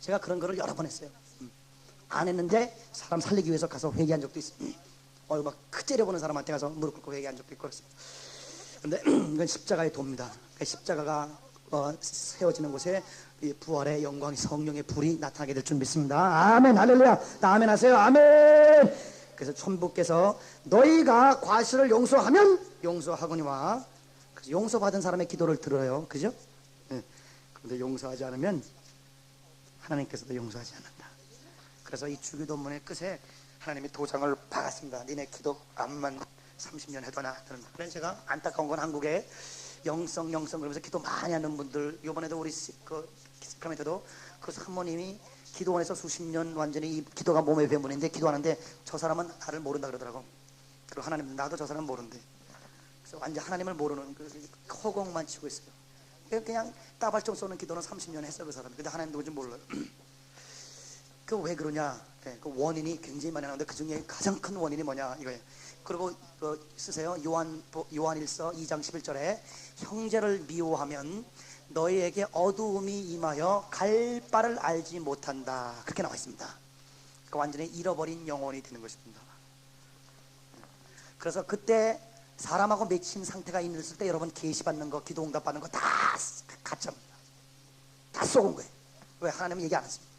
제가 그런 거를 여러 번 했어요. 안 했는데 사람 살리기 위해서 가서 회개한 적도 있어요. 막 째려보는 사람한테 가서 무릎 꿇고 회개한 적도 있고 그랬어요. 근데 이건 십자가의 도입니다. 십자가가 세워지는 곳에 이 부활의 영광, 성령의 불이 나타나게 될 줄 믿습니다. 아멘, 할렐루야. 다 아멘 하세요. 아멘. 그래서 천부께서 너희가 과실을 용서하면 용서하거니와, 그래서 용서받은 사람의 기도를 들어요. 그죠? 네. 그런데 용서하지 않으면 하나님께서도 용서하지 않는다. 그래서 이 주기도문의 끝에 하나님이 도장을 박았습니다. 니네 기도 암만 30년 해도 나. 그래서 제가 안타까운 건 한국에 영성 그러면서 기도 많이 하는 분들, 이번에도 우리 그 시크라멘트도 그 사모님이 기도원에서 수십 년 완전히 이 기도가 몸에 배문인데 기도하는데 저 사람은 나를 모른다 그러더라고. 그리고 하나님, 나도 저 사람은 모른대. 그래서 완전 하나님을 모르는 그 허공만 치고 있어요. 그냥 따발총 쏘는 기도는 30년 했어 그 사람이. 근데 하나님 누군지 몰라요. 그 왜 그러냐? 네, 그 원인이 굉장히 많이 나오는데 그 중에 가장 큰 원인이 뭐냐 이거예요. 그리고 쓰세요. 요한일서 2장 11절에 형제를 미워하면 너희에게 어두움이 임하여 갈 바를 알지 못한다. 그렇게 나와 있습니다. 그러니까 완전히 잃어버린 영혼이 되는 것입니다. 그래서 그때 사람하고 맺힌 상태가 있을 때 여러분 계시받는 거, 기도 응답 받는 거 다 가짜입니다. 다 쏘은 거예요. 왜? 하나님은 얘기 안 했습니다.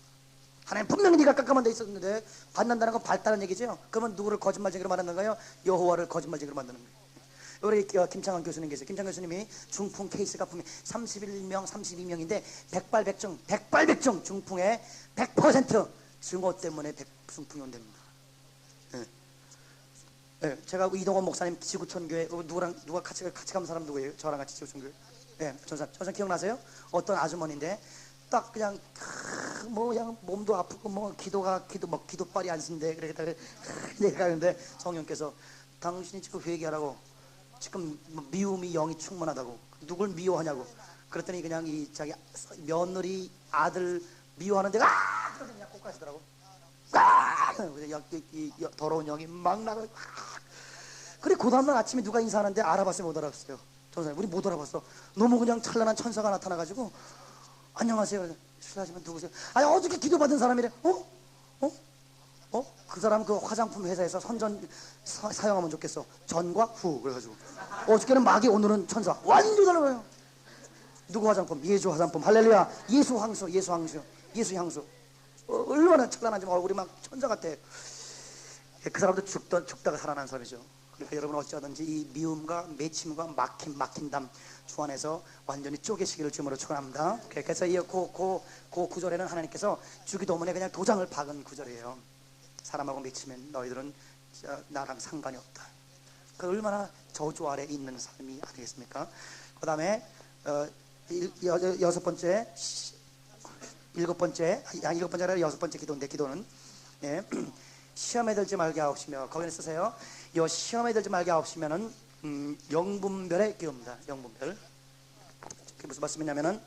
하나님 분명히 네가 깜깜한 데 있었는데 받는다는 건 밝다는 얘기죠. 그러면 누구를 거짓말쟁이로 만드는 거예요? 여호와를 거짓말쟁이로 만드는 거예요. 우리 김창환 교수님 계세요. 김창환 교수님이 중풍 케이스가 분명히 31명 32명인데 백발백중 중풍의 100% 증오 때문에 중풍이 온답니다. 네. 네. 제가 이동원 목사님 지구촌 교회 누가 같이 간 사람 누구예요? 저랑 같이 지구촌 교회. 네, 저 사람 기억나세요? 어떤 아주머니인데 딱 그냥 그냥 몸도 아프고 기도빨이 안 쓴대. 그러겠다 내가 하는데 성령께서 당신이 지금 회개하라고, 지금 미움이 영이 충만하다고. 누굴 미워하냐고. 그랬더니 그냥 이 자기 며느리 아들 미워하는데 그냥 꼬까시더라고. 더러운 영이 막 나가. 그래 그 다음날 아침에 누가 인사하는데 알아봤어요? 못 알아봤어요? 전사님 우리 못 알아봤어. 너무 그냥 찬란한 천사가 나타나가지고 안녕하세요. 실례하지만 누구세요? 아니 어저께 기도받은 사람이래. 그 사람 그 화장품 회사에서 선전 사용하면 좋겠어. 전과 후. 그래가지고 어저께는 마귀, 오늘은 천사. 완전 달라요. 누구 화장품? 예수 화장품. 할렐루야. 예수 향수. 얼마나 찬란한지 얼굴이 막 천사 같아. 그 사람도 죽다가 살아난 사람이죠. 그러니까 여러분 어찌하든지 이 미움과 매침과 막힌 담 주 안에서 완전히 쪼개시기를 주님으로 축원합니다. 그래서 이 그 구절에는 하나님께서 주기도문에 그냥 도장을 박은 구절이에요. 사람하고 맺히면 너희들은 나랑 상관이 없다. 그 얼마나 저주 아래 있는 삶이 아니겠습니까? 그 다음에 여섯 번째 기도인데 기도는 시험에 들지 말게 하옵시며, 거기는 쓰세요. 이 시험에 들지 말게 하옵시면은 영분별의 기도입니다. 영분별. 그게 무슨 말씀이냐면은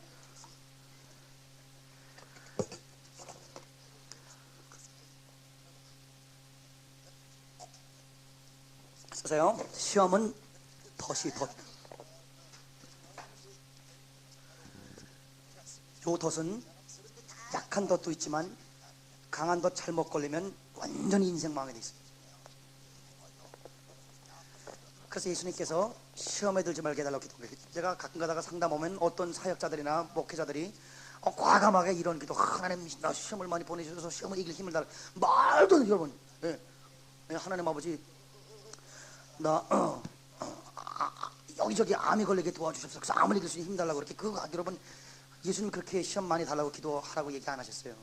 쓰세요. 시험은 덫이 덫. 요 덫은 약한 덫도 있지만 강한 덫 잘못 걸리면 완전히 인생 망하게 돼 있습니다. 그래서 예수님께서 시험에 들지 말게 해달라고 기도해요. 제가 가끔 가다가 상담 오면 어떤 사역자들이나 목회자들이 과감하게 이런 기도, 하나님 나 시험을 많이 보내주셔서 시험을 이길 힘을 달라. 말도 안 돼요 여러분. 하나님 아버지 나 여기저기 암이 걸리게 도와주셔서 그래서 암을 이길 수 있는 힘 달라고 그렇게 여러분 예수님 그렇게 시험 많이 달라고 기도하라고 얘기 안 하셨어요.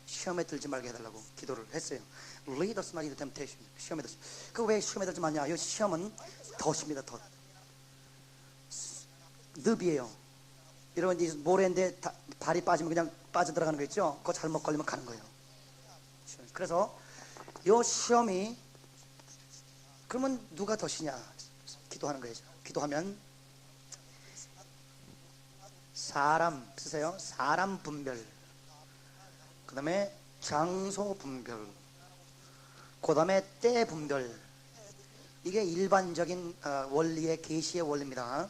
시험에 들지 말게 해달라고 기도를 했어요. Lead us not into temptation. 시험에 들지. 그 왜 시험에 들지 마냐? 이 시험은 덫입니다. 덫. 늪이에요. 여러분 이제 모래인데 발이 빠지면 그냥 빠져들어가는 거 있죠? 그거 잘못 걸리면 가는 거예요. 그래서 이 시험이 그러면 누가 덫이냐? 기도하는 거예요. 기도하면 사람 쓰세요. 사람 분별. 그 다음에 장소 분별, 그 다음에 때 분별. 이게 일반적인 원리의 계시의 원리입니다.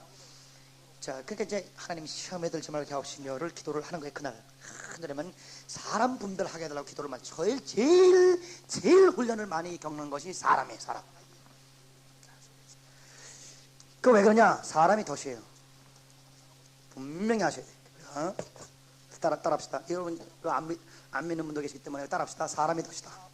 자, 그러니까 이제 하나님 시험에 들지 말게 하옵시며를 기도를 하는 거예요. 그날 하늘에면 사람 분별하게 해달라고 기도를 많이. 제일 훈련을 많이 겪는 것이 사람이에요. 사람. 그 왜 그러냐? 사람이 덫이에요. 분명히 하셔야 돼요. 어? 따라합시다. 여러분 안 믿는 분도 계시기 때문에 따라합시다. 사람이 덫이다.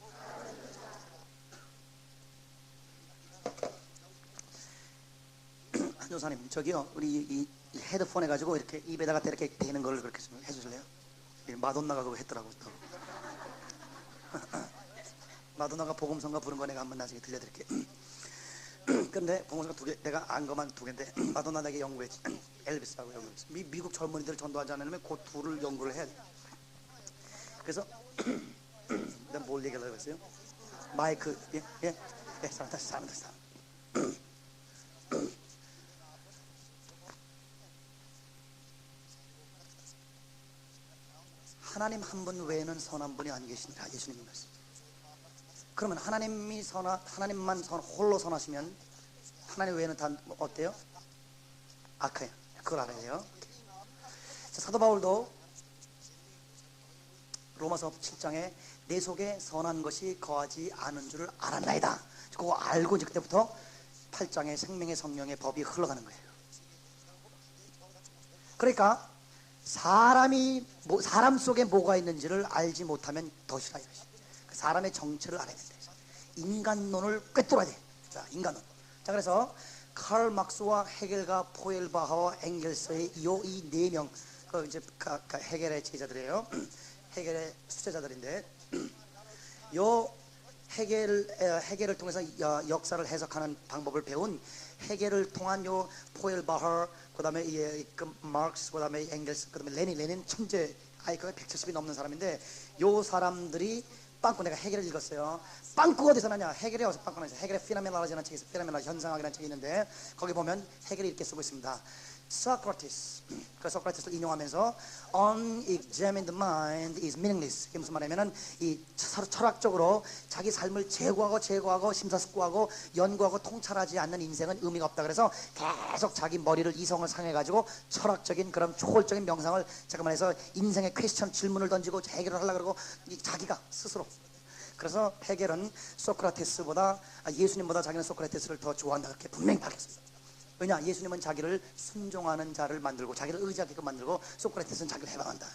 한조사님, 저기요, 우리 이 헤드폰 해가지고 이렇게 입에다가 이렇게 대는 걸 그렇게 좀 해주실래요? 마돈나가 그거 했더라고. 또. 마돈나가 복음성가 부른 거 내가 한번 나중에 들려드릴게. 근데 복음성가 두 개, 내가 안 거만 두 개인데 마돈나 내게 연구했지. 엘비스라고 연구했지. 미국 젊은이들 전도하지 않으면 그 둘을 연구를 해야 돼. 그래서 내가 뭘 얘기하려고 했어요? 마이크, 사람. 하나님 한 분 외에는 선한 분이 안 계시니라. 예수님이 말씀. 그러면 하나님만 홀로 선하시면 하나님 외에는 다 어때요? 악해요. 그걸 알아야 돼요. 자, 사도 바울도 로마서 7장에 내 속에 선한 것이 거하지 않은 줄을 알았나이다. 그거 알고 이제 그때부터 8장에 생명의 성령의 법이 흘러가는 거예요. 그러니까 사람 속에 뭐가 있는지를 알지 못하면 덫이라 이러시. 사람의 정체를 알아야 된다. 인간론을 꿰뚫어야 돼. 자, 인간론. 자, 그래서 칼 막스와 헤겔과 포엘바하와 엥겔스의 이 네 명, 그 이제 헤겔의 제자들이에요. 헤겔의 수제자들인데, 요 헤겔을 통해서 역사를 해석하는 방법을 배운 헤겔을 통한 요 포엘바하, 그다음에 마르크스, 그다음에 엥겔스, 그다음에 레닌 천재 아이크가 170이 넘는 사람인데, 요 사람들이 빵꾸, 내가 헤겔을 읽었어요. 빵꾸가 어디서 나냐? 헤겔이 어디서 빵꾸가 나냐? 헤겔의 피노메놀로지라는 책이 있어요. 피노메놀 현상학이라는 책이 있는데, 거기 보면 헤겔이 이렇게 쓰고 있습니다. Socrates, 그 소크라테스를 인용하면서 unexamined mind is meaningless. 이게 무슨 말이냐면은 이 철학적으로 자기 삶을 제고하고 심사숙고하고 연구하고 통찰하지 않는 인생은 의미가 없다. 그래서 계속 자기 머리를 이성을 상해가지고 철학적인 그런 초월적인 명상을 잠깐만 해서 인생의 퀘스천 질문을 던지고 해결을 하려고 그러고 자기가 스스로. 그래서 헤겔은 소크라테스보다 예수님보다 자기는 소크라테스를 더 좋아한다. 그렇게 분명히 밝혔습니다. 왜냐? 예수님은 자기를 순종하는 자를 만들고 자기를 의지하게끔 만들고, 소크라테스는 자기를 해방한다.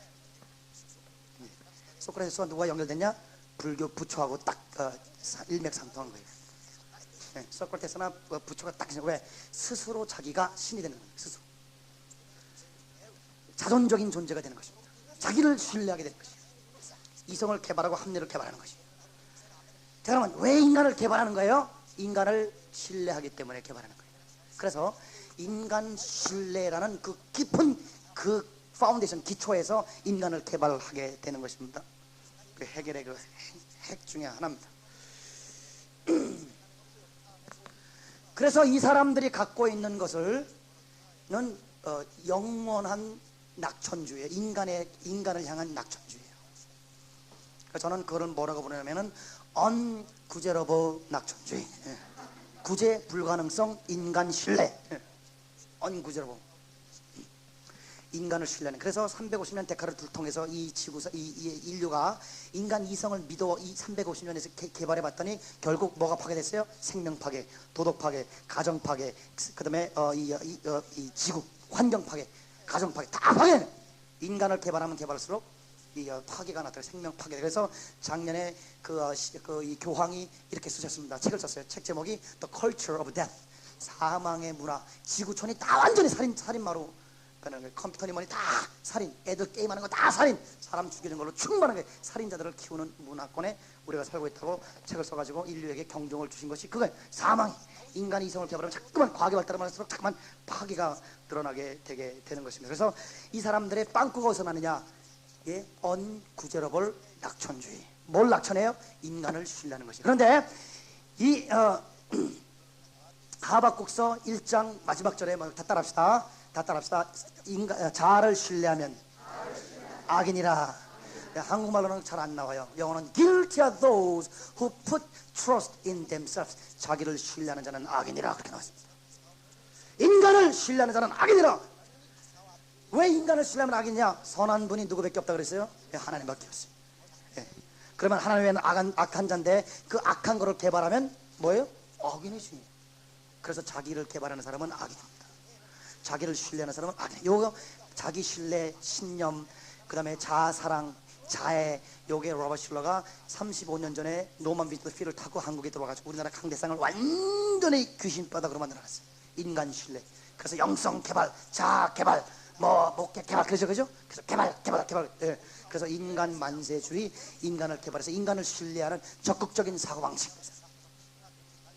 소크라테스와 누가 연결됐냐? 불교 부처하고 딱 일맥상통한 거예요. 네, 소크라테스나 부처가 딱 왜? 스스로 자기가 신이 되는 거예요. 스스로 자존적인 존재가 되는 것입니다. 자기를 신뢰하게 되는 것이에요. 이성을 개발하고 합리를 개발하는 것이에요. 자, 그러면 왜 인간을 개발하는 거예요? 인간을 신뢰하기 때문에 개발하는 거예요. 그래서 인간 신뢰라는 그 깊은 그 파운데이션 기초에서 인간을 개발하게 되는 것입니다. 그 헤겔의 그 핵 중에 하나입니다. 그래서 이 사람들이 갖고 있는 것은 영원한 낙천주의예요. 인간을 향한 낙천주의예요. 그래서 저는 그걸 뭐라고 부르냐면은 ungu제러버 낙천주의. 구제 불가능성 인간 신뢰. 언구제로 인간을 신뢰하는. 그래서 350년 데카르트를 통해서 이 지구사 이 인류가 인간 이성을 믿어 이 350년에서 개발해 봤더니 결국 뭐가 파괴됐어요? 생명 파괴, 도덕 파괴, 가정 파괴, 그다음에 이 지구 환경 파괴, 가정 파괴 다 파괴. 인간을 개발하면 개발할수록 이 파괴가 나타나요. 생명 파괴. 그래서 작년에 이 교황이 이렇게 쓰셨습니다. 책을 썼어요. 책 제목이 The Culture of Death. 사망의 문화. 지구촌이 다 완전히 살인마로, 컴퓨터니 뭐니 다 살인. 애들 게임하는 거 다 살인. 사람 죽이는 걸로 충분하게 살인자들을 키우는 문화권에 우리가 살고 있다고 책을 써가지고 인류에게 경종을 주신 것이 그거예요. 사망이. 인간이 이성을 개발하면 자꾸만 과학이 발달하면서 자꾸만 파괴가 드러나게 되게 되는 것입니다. 그래서 이 사람들의 빵꾸가 어디서 나느냐? 예, 언구제러벌 낙천주의. 뭘 낙천해요? 인간을 신뢰하는 것이. 그런데 이 하박국서 1장 마지막 절에 다 따라합시다. 자아를 신뢰하면 악인이라. 한국말로는 잘 안 나와요. 영어는 guilty are those who put trust in themselves. 자기를 신뢰하는 자는 악인이라 그렇게 나왔습니다. 인간을 신뢰하는 자는 악인이라. 왜 인간을 신뢰하면 악이냐? 선한 분이 누구밖에 없다 그랬어요? 예, 하나님밖에 없어요. 예. 그러면 하나님은 악한 자인데 그 악한 거를 개발하면 뭐예요? 악인이지. 그래서 자기를 개발하는 사람은 악인입니다. 자기를 신뢰하는 사람은 악인. 요거 자기 신뢰, 신념, 그 다음에 자아사랑, 자애, 요게 로버트 슐러가 35년 전에 노만비트 필을 타고 한국에 들어와가지고 우리나라 강대상을 완전히 귀신바닥으로 만들어놨어요. 인간 신뢰. 그래서 영성 개발, 자아 개발, 목회 개발, 그죠? 그래서 개발. 예. 그래서 인간 만세주의, 인간을 개발해서 인간을 신뢰하는 적극적인 사고방식.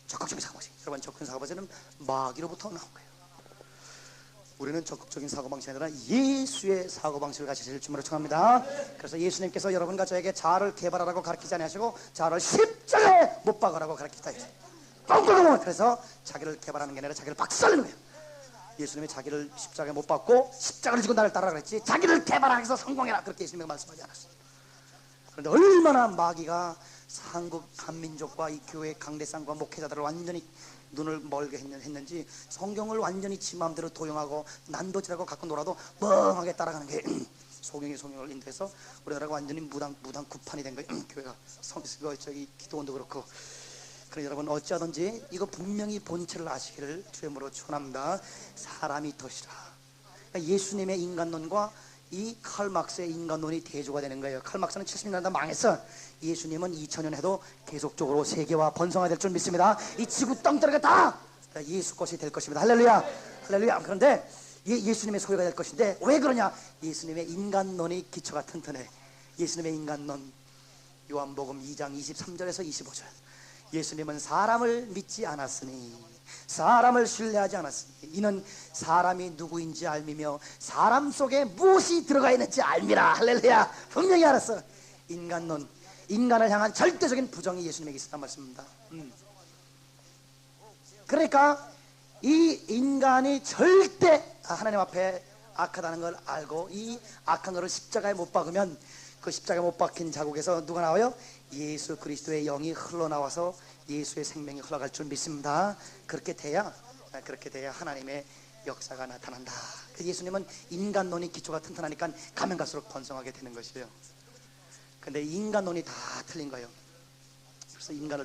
적극적인 사고방식. 여러분, 적극적인 사고방식은 마귀로부터 나온 거예요. 우리는 적극적인 사고방식이 아니라 예수의 사고방식을 가지실 주님으로 청합니다. 그래서 예수님께서 여러분과 저에게 자아를 개발하라고 가르치지 않으시고 자아를 십자가에 못 박으라고 가르치다 했어요. 그래서 자기를 개발하는 게 아니라 자기를 박살내는 거예요. 예수님이 자기를 십자가에 못 박고 십자가를 지고 나를 따라라 그랬지 자기를 개발하기 위해서 성공해라 그렇게 예수님이 말씀하지 않았어요. 그런데 얼마나 마귀가 한국 한민족과 이 교회 강대상과 목회자들을 완전히 눈을 멀게 했는지 성경을 완전히 지 마음대로 도용하고 난도질하고 갖고 놀아도 멍하게 따라가는 게 소경을 인도해서 우리나라가 완전히 무당 구판이 된 거예요. 교회가 저기 기도원도 그렇고. 그래서 여러분 어찌하든지 이거 분명히 본체를 아시기를 주님으로 축원합니다. 사람이 덫이라. 그러니까 예수님의 인간론과 이 칼 막스의 인간론이 대조가 되는 거예요. 칼 막스는 70년대 망했어. 예수님은 2000년 해도 계속적으로 세계화 번성화 될 줄 믿습니다. 이 지구 덩어리가 다 예수 것이 될 것입니다. 할렐루야. 할렐루야. 그런데 예수님의 소유가 될 것인데 왜 그러냐? 예수님의 인간론이 기초가 튼튼해. 예수님의 인간론 요한복음 2장 23절에서 25절. 예수님은 사람을 믿지 않았으니 사람을 신뢰하지 않았으니 이는 사람이 누구인지 알미며 사람 속에 무엇이 들어가 있는지 알미라. 할렐루야. 분명히 알았어. 인간론, 인간을 향한 절대적인 부정이 예수님에게 있었단 말씀입니다. 그러니까 이 인간이 절대 하나님 앞에 악하다는 걸 알고 이 악한 것을 십자가에 못 박으면 그 십자가에 못 박힌 자국에서 누가 나와요? 예수 그리스도의 영이 흘러나와서 예수의 생명이 흘러갈 줄 믿습니다. 그렇게 돼야 하나님의 역사가 나타난다. 예수님은 인간론이 기초가 튼튼하니까 가면 갈수록 번성하게 되는 것이에요. 근데 인간론이 다 틀린 거예요.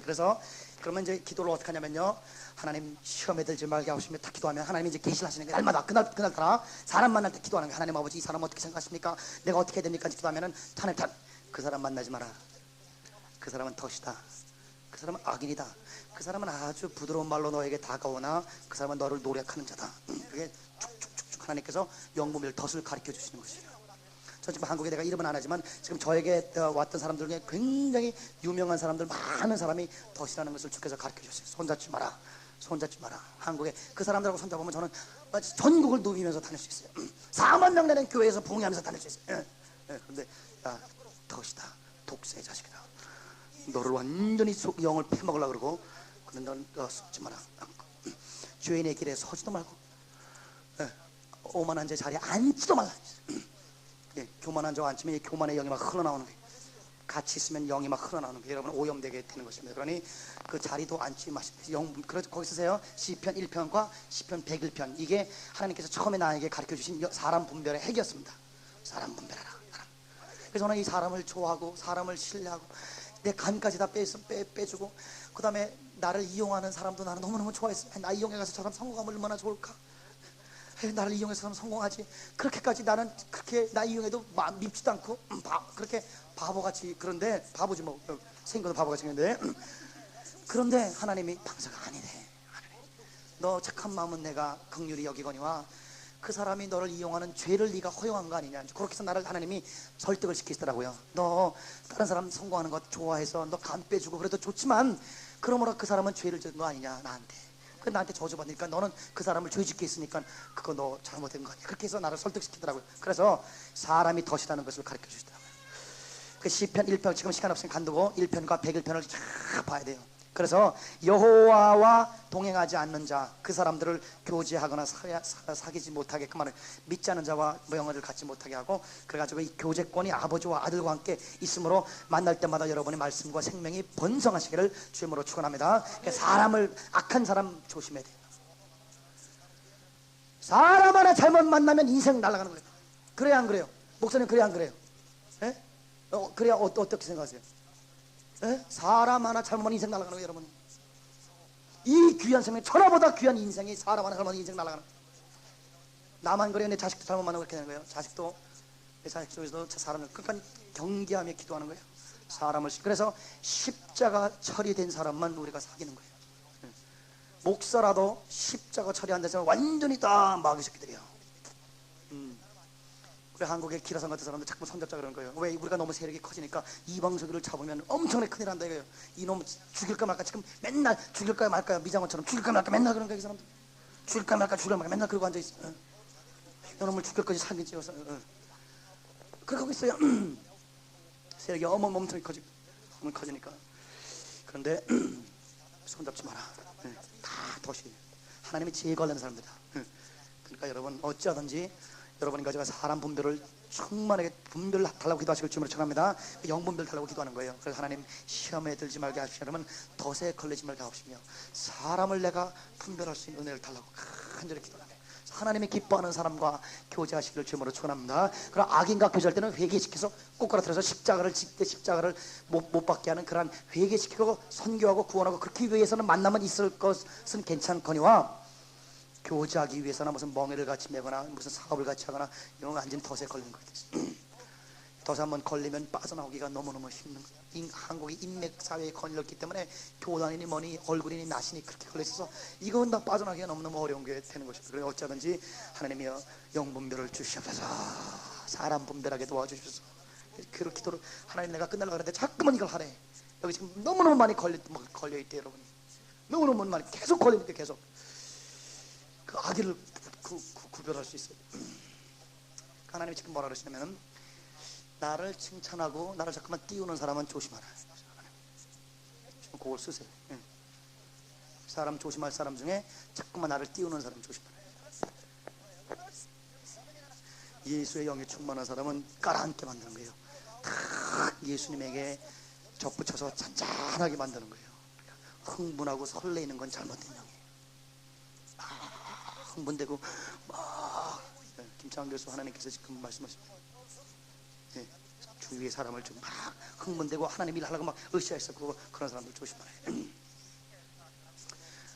그래서 그러면 이제 기도를 어떻게 하냐면요, 하나님 시험에 들지 말게 하시며 딱 기도하면 하나님이 이제 계시를 하시는 거예요. 날마다 그날따라 사람 만날 때 기도하는 거예요. 하나님 아버지 이 사람 어떻게 생각하십니까? 내가 어떻게 해야 됩니까? 기도하면은 그 사람 만나지 마라. 그 사람은 덫이다. 그 사람은 악인이다. 그 사람은 아주 부드러운 말로 너에게 다가오나 그 사람은 너를 노력하는 자다. 그게 쭉쭉쭉쭉 하나님께서 영분별 덫을 가르쳐 주시는 것이에요. 저 지금 한국에 내가 이름은 안 하지만 지금 저에게 왔던 사람들 중에 굉장히 유명한 사람들 많은 사람이 덫이라는 것을 주께서 가르쳐 주셨어요. 손잡지 마라. 한국에 그 사람들하고 손잡으면 저는 전국을 누비면서 다닐 수 있어요. 4만 명 되는 교회에서 부흥하면서 다닐 수 있어요. 그런데 덫이다. 독세의 자식이다. 너를 완전히 영을 패먹으려고 그러고 그런데 너 속지 마라. 죄인의 길에 서지도 말고 오만한 자 자리에 앉지도 말라. 교만한 자가 앉으면 교만의 영이 막 흘러나오는 거예요. 같이 있으면 영이 막 흘러나오는 거예요. 여러분 오염되게 되는 것입니다. 그러니 그 자리도 앉지 마십시오. 그래서 거기 쓰세요. 시편 1편과 시편 101편. 이게 하나님께서 처음에 나에게 가르쳐 주신 사람 분별의 핵이었습니다. 사람 분별하라. 그래서 저는 이 사람을 좋아하고 사람을 신뢰하고 내 간까지 다 빼주고 그 다음에 나를 이용하는 사람도 나는 너무너무 좋아했어. 나 이용해가서 저 사람 성공하면 얼마나 좋을까. 나를 이용해서 사람 성공하지. 그렇게까지 나는 그렇게 나 이용해도 밉지도 않고 그렇게 바보같이. 그런데 바보지 뭐 생겨도 바보같이 생겼는데 그런데 하나님이 방사가 아니네. 너 착한 마음은 내가 긍휼히 여기거니와 그 사람이 너를 이용하는 죄를 네가 허용한 거 아니냐. 그렇게 해서 나를 하나님이 설득을 시키시더라고요. 너 다른 사람 성공하는 거 좋아해서 너 간 빼주고 그래도 좋지만 그러므로 그 사람은 죄를 지은 거 아니냐 나한테. 그 나한테 저주받으니까 너는 그 사람을 죄짓게 했으니까 그거 너 잘못된 거 아니야. 그렇게 해서 나를 설득시키더라고요. 그래서 사람이 덫이라는 것을 가르쳐 주시더라고요. 그 시편 1편 지금 시간 없으면 간두고 1편과 101편을 쫙 봐야 돼요. 그래서 여호와와 동행하지 않는 자, 그 사람들을 교제하거나 사귀지 못하게끔 하는, 믿지 않는 자와 영혼을 갖지 못하게 하고, 그래가지고 이 교제권이 아버지와 아들과 함께 있으므로 만날 때마다 여러분의 말씀과 생명이 번성하시기를 주님으로 축원합니다. 사람을, 악한 사람 조심해야 돼요. 사람 하나 잘못 만나면 인생 날아가는 거예요. 그래야 안 그래요? 목사님 그래야 안 그래요? 예? 그래야 어떻게 생각하세요? 예? 사람 하나 잘못하면 인생 날아가는 거예요, 여러분. 이 귀한 생명, 천하보다 귀한 인생이 사람 하나 잘못하면 인생 날아가는 거예요. 나만 그래요? 내 자식도 잘못 만나고 그렇게 되는 거예요. 자식도, 내 자식 속에서도 사람을 끝까지 경계하며 기도하는 거예요. 사람을. 그래서 십자가 처리된 사람만 우리가 사귀는 거예요. 목사라도 십자가 처리 안 돼서 완전히 다 마귀 새끼들이야. 그래, 한국의 기라성 같은 사람들 자꾸 손잡자 그러는 거예요. 왜? 우리가 너무 세력이 커지니까 이방석이를 잡으면 엄청나게 큰일 난다 이거예요. 이놈 죽일까 말까, 지금 맨날 죽일까 말까, 미장원처럼 죽일까 말까 맨날 그런 거예요. 이 사람들 죽일까 말까 죽일까 말까 맨날 그러고 앉아있어. 이놈을 죽일 거지 살긴 찍어서 그러고 있어요. 세력이 엄청나게 커지니까. 그런데 손잡지 마라. 다 도시 하나님이 제일 걸리는 사람들이다. 그러니까 여러분 어찌하든지 여러분이 가지고 사람 분별을 충만하게 분별을 달라고 기도하시길 주님으로 청합니다. 영분별 달라고 기도하는 거예요. 그래서 하나님 시험에 들지 말게 하시며 여러분 덫에 걸리지 말게 하시며 사람을 내가 분별할 수 있는 은혜를 달라고 간절히 기도하는 거예요. 하나님이 기뻐하는 사람과 교제하시기를 주님으로 축원합니다. 그럼 악인과 교제할 때는 회개시켜서 꼬꾸라뜨려서 십자가를 짓게 십자가를 못 받게 하는 그러한 회개시키고 선교하고 구원하고 그렇게 위해서는 만나면 있을 것은 괜찮거니와 교제하기 위해서나 무슨 멍에를 같이 매거나 무슨 사업을 같이 하거나 이런 거 완전히 덫에 걸리는 거예요. 덫에 한번 걸리면 빠져나오기가 너무너무 힘든 거예요. 한국이 인맥사회에 걸렸기 때문에 교단이니 뭐니 얼굴이니 나시니 그렇게 걸려있어서 이건 다 빠져나가기가 너무너무 어려운 게 되는 것입니다. 그래서 어쩌든지 하나님이여 영분별을 주시옵소서. 사람 분별하게 도와주십소서. 그 기도를 하나님 내가 끝내려고 하는데 자꾸만 이걸 하래. 여기 지금 너무너무 많이 걸려있대 여러분이. 너무너무 많이 계속 걸리니까 계속 그 악의를 구별할 수 있어요. 하나님이 지금 뭐라 그러시냐면 나를 칭찬하고 나를 자꾸만 띄우는 사람은 조심하라. 그걸 쓰세요. 사람 조심할 사람 중에 자꾸만 나를 띄우는 사람 조심하라. 예수의 영이 충만한 사람은 깔아앉게 만드는 거예요. 탁 예수님에게 접붙여서 잔잔하게 만드는 거예요. 흥분하고 설레이는 건 잘못된 영이에요. 흥분되고 막 김창환 교수 하나님께서 지금 말씀하십니다. 주위의 사람을 좀 막 흥분되고 하나님 일 하려고 막 으쌰으쌰고 그런 사람들 조심하라.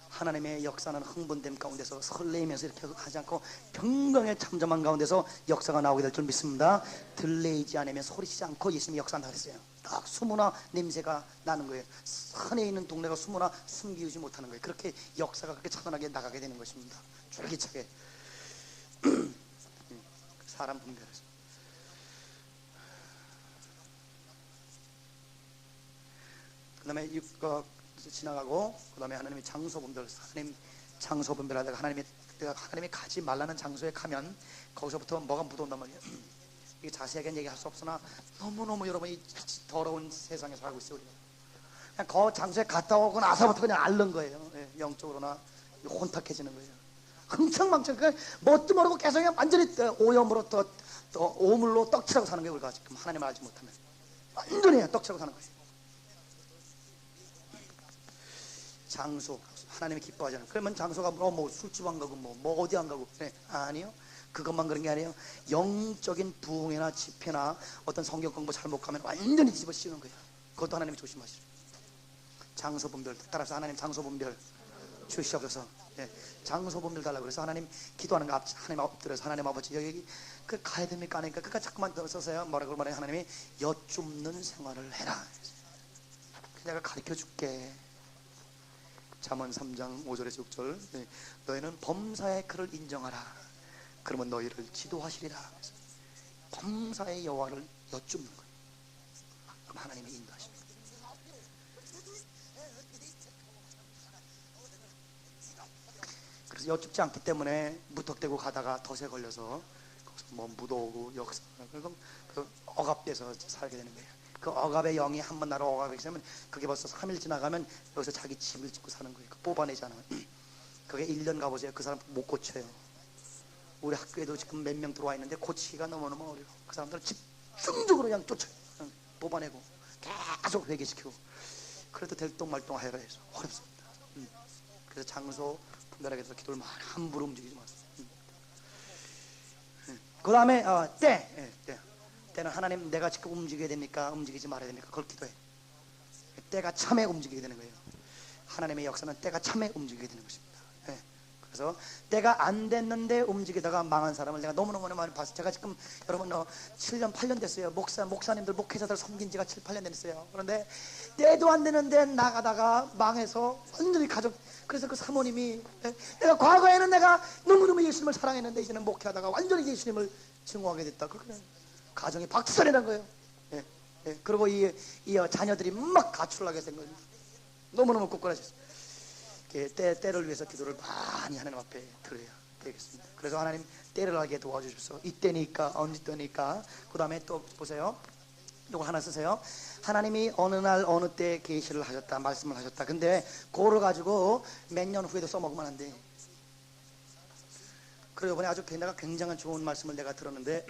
하나님의 역사는 흥분됨 가운데서 설레이면서 이렇게 하지 않고 평강의 잠잠한 가운데서 역사가 나오게 될 줄 믿습니다. 들레이지 않으면 소리치지 않고 예수님이 역사한다 그랬어요. 딱 숨으나 냄새가 나는 거예요. 산에 있는 동네가 숨으나 숨기우지 못하는 거예요. 그렇게 역사가 그렇게 차분하게 나가게 되는 것입니다. 쫄깃하게 사람 분별해서. 그 다음에 지나가고 그 다음에 하나님의 장소 분별. 하나님 장소 분별하다가 하나님이 가지 말라는 장소에 가면 거기서부터 뭐가 묻어온단 말이에요. 이게 자세하게 얘기할 수 없으나 너무너무 여러분이 더러운 세상에 살고 있어요. 우리가 그냥 그 장소에 갔다 오고 나서부터 그냥 앓는 거예요. 영적으로나 혼탁해지는 거예요. 흥청망청 뭣도 모르고 계속 그냥 완전히 오염으로 또 오물로 떡칠하고 사는 거예요. 우리가 지금 하나님을 알지 못하면 완전히 떡칠하고 사는 거예요. 장소 하나님이 기뻐하지 않아요. 그러면 장소가 뭐 술집 안 가고 뭐 어디 안 가고 아니요. 그것만 그런 게 아니에요. 영적인 부흥이나 집회나 어떤 성경 공부 잘못 가면 완전히 뒤집어 씌우는 거예요. 그것도 하나님이 조심하시죠. 장소 분별 따라서 하나님 장소 분별 주시옵소서. 장소 분별 달라고 그래서 하나님 기도하는 거 하나님 엎드려서 하나님 아버지 여기 그 가야 됩니까 안 하니까 그까 자꾸만 더 써서요. 뭐라고 말해 하나님이 여쭙는 생활을 해라. 내가 가르쳐 줄게. 잠언 3장 5절에서 6절 너희는 범사의 그를 인정하라. 그러면 너희를 지도하시리라. 범사의 여호와를 여쭙는 거예요. 그럼 하나님이 인도하십니다. 그래서 여쭙지 않기 때문에 무턱대고 가다가 덫에 걸려서 거기서 뭐 묻어오고 역사 그리고 그 억압돼서 살게 되는 거예요. 그 억압의 영이 한번 나를 억압하게 되면 그게 벌써 3일 지나가면 여기서 자기 집을 짓고 사는 거예요. 뽑아내지 않으면. 그게 1년 가보세요. 그 사람 못 고쳐요. 우리 학교에도 지금 몇 명 들어와 있는데 고치기가 너무너무 어려워. 그 사람들은 집중적으로 그냥 쫓아요. 그냥 뽑아내고 계속 회개시키고 그래도 될똥말똥 하여라 해서 어렵습니다. 그래서 장소 분별하게 해서 기도를 많이 함부로 움직이지 마세요. 그 다음에 때는 하나님 내가 지금 움직여야 됩니까? 움직이지 말아야 됩니까? 그걸 기도해. 때가 참에 움직이게 되는 거예요. 하나님의 역사는 때가 참에 움직이게 되는 것입니다. 예. 그래서 때가 안 됐는데 움직이다가 망한 사람을 내가 너무너무 많이 봤어요. 제가 지금 여러분 7년 8년 됐어요. 목사님들 목회자들 섬긴 지가 7, 8년 됐어요. 그런데 때도 안 되는데 나가다가 망해서 완전히 그래서 그 사모님이 내가 과거에는 내가 너무너무 예수님을 사랑했는데 이제는 목회하다가 완전히 예수님을 증오하게 됐다. 그렇게 가정이 박살이난 거예요. 예. 예. 그리고 이 자녀들이 막 가출하게 된 거예요. 너무너무 ቁ꾸라졌어요. 때를 위해서 기도를 많이 하나님 앞에 드려야 되겠습니다. 그래서 하나님 때를 알게 도와주십시오. 이때니까 언제 때니까. 그 다음에 또 보세요. 이거 하나 쓰세요. 하나님이 어느 날 어느 때 계시를 하셨다, 말씀을 하셨다. 근데 그거를 가지고 몇 년 후에도 써먹으면 안 돼. 그리고 이번에 아주 내가 굉장한 좋은 말씀을 내가 들었는데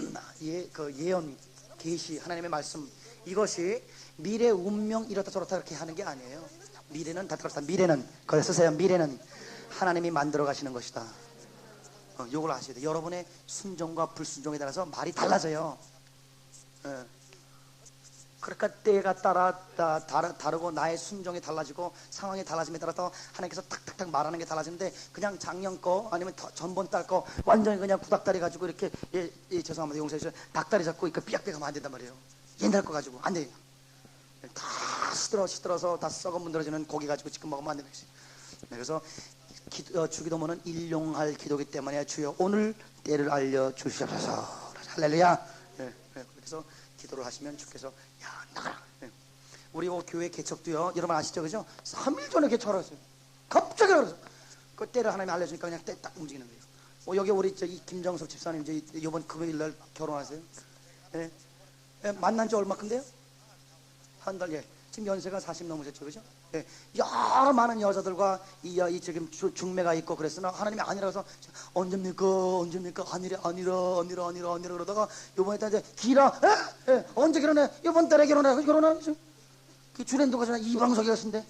그 예언, 계시, 하나님의 말씀, 이것이 미래 운명 이렇다 저렇다 그렇게 하는 게 아니에요. 미래는 다 들었다. 미래는 그걸 쓰세요. 미래는 하나님이 만들어 가시는 것이다. 요걸 아셔야 돼요. 여러분의 순종과 불순종에 따라서 말이 달라져요. 그러니까 때가 다르고 나의 순종이 달라지고 상황이 달라짐에 따라서 하나님께서 탁탁탁 말하는 게 달라지는데 그냥 작년 거 아니면 전번 달 거 완전히 그냥 구닥다리 가지고 이렇게 죄송합니다. 용서해 주세요. 닭다리 잡고 이렇게 삐약삐약하면 안 된단 말이에요. 옛날 거 가지고 안 돼요. 다 시들어서 다 썩어 문드러지는 고기 가지고 지금 먹으면 안 되는 것이. 그래서 주기도문은 일용할 기도기 때문에 주여 오늘 때를 알려주시옵소서. 할렐루야. 그래서 기도를 하시면 주께서 야 나가라. 우리 교회 개척도요. 여러분 아시죠? 그죠? 3일 전에 개척을 했어요. 갑자기 그래서 그 때를 하나님이 알려주니까 그냥 때 딱 움직이는 거예요. 여기 우리 이 김정석 집사님 이번 금요일날 결혼하세요. 만난 지 얼마큼돼요? 한 달. 지금 연세가 40 넘으셨죠, 그죠? 여러 많은 여자들과 이 지금 중매가 있고 그랬으나 하나님이 아니라서 언제입니까? 아니라 그러다가 요번에 이제 기라 언제 결혼해? 이번 달에 결혼하죠? 그 주랜도가 전에 이방석이 같은데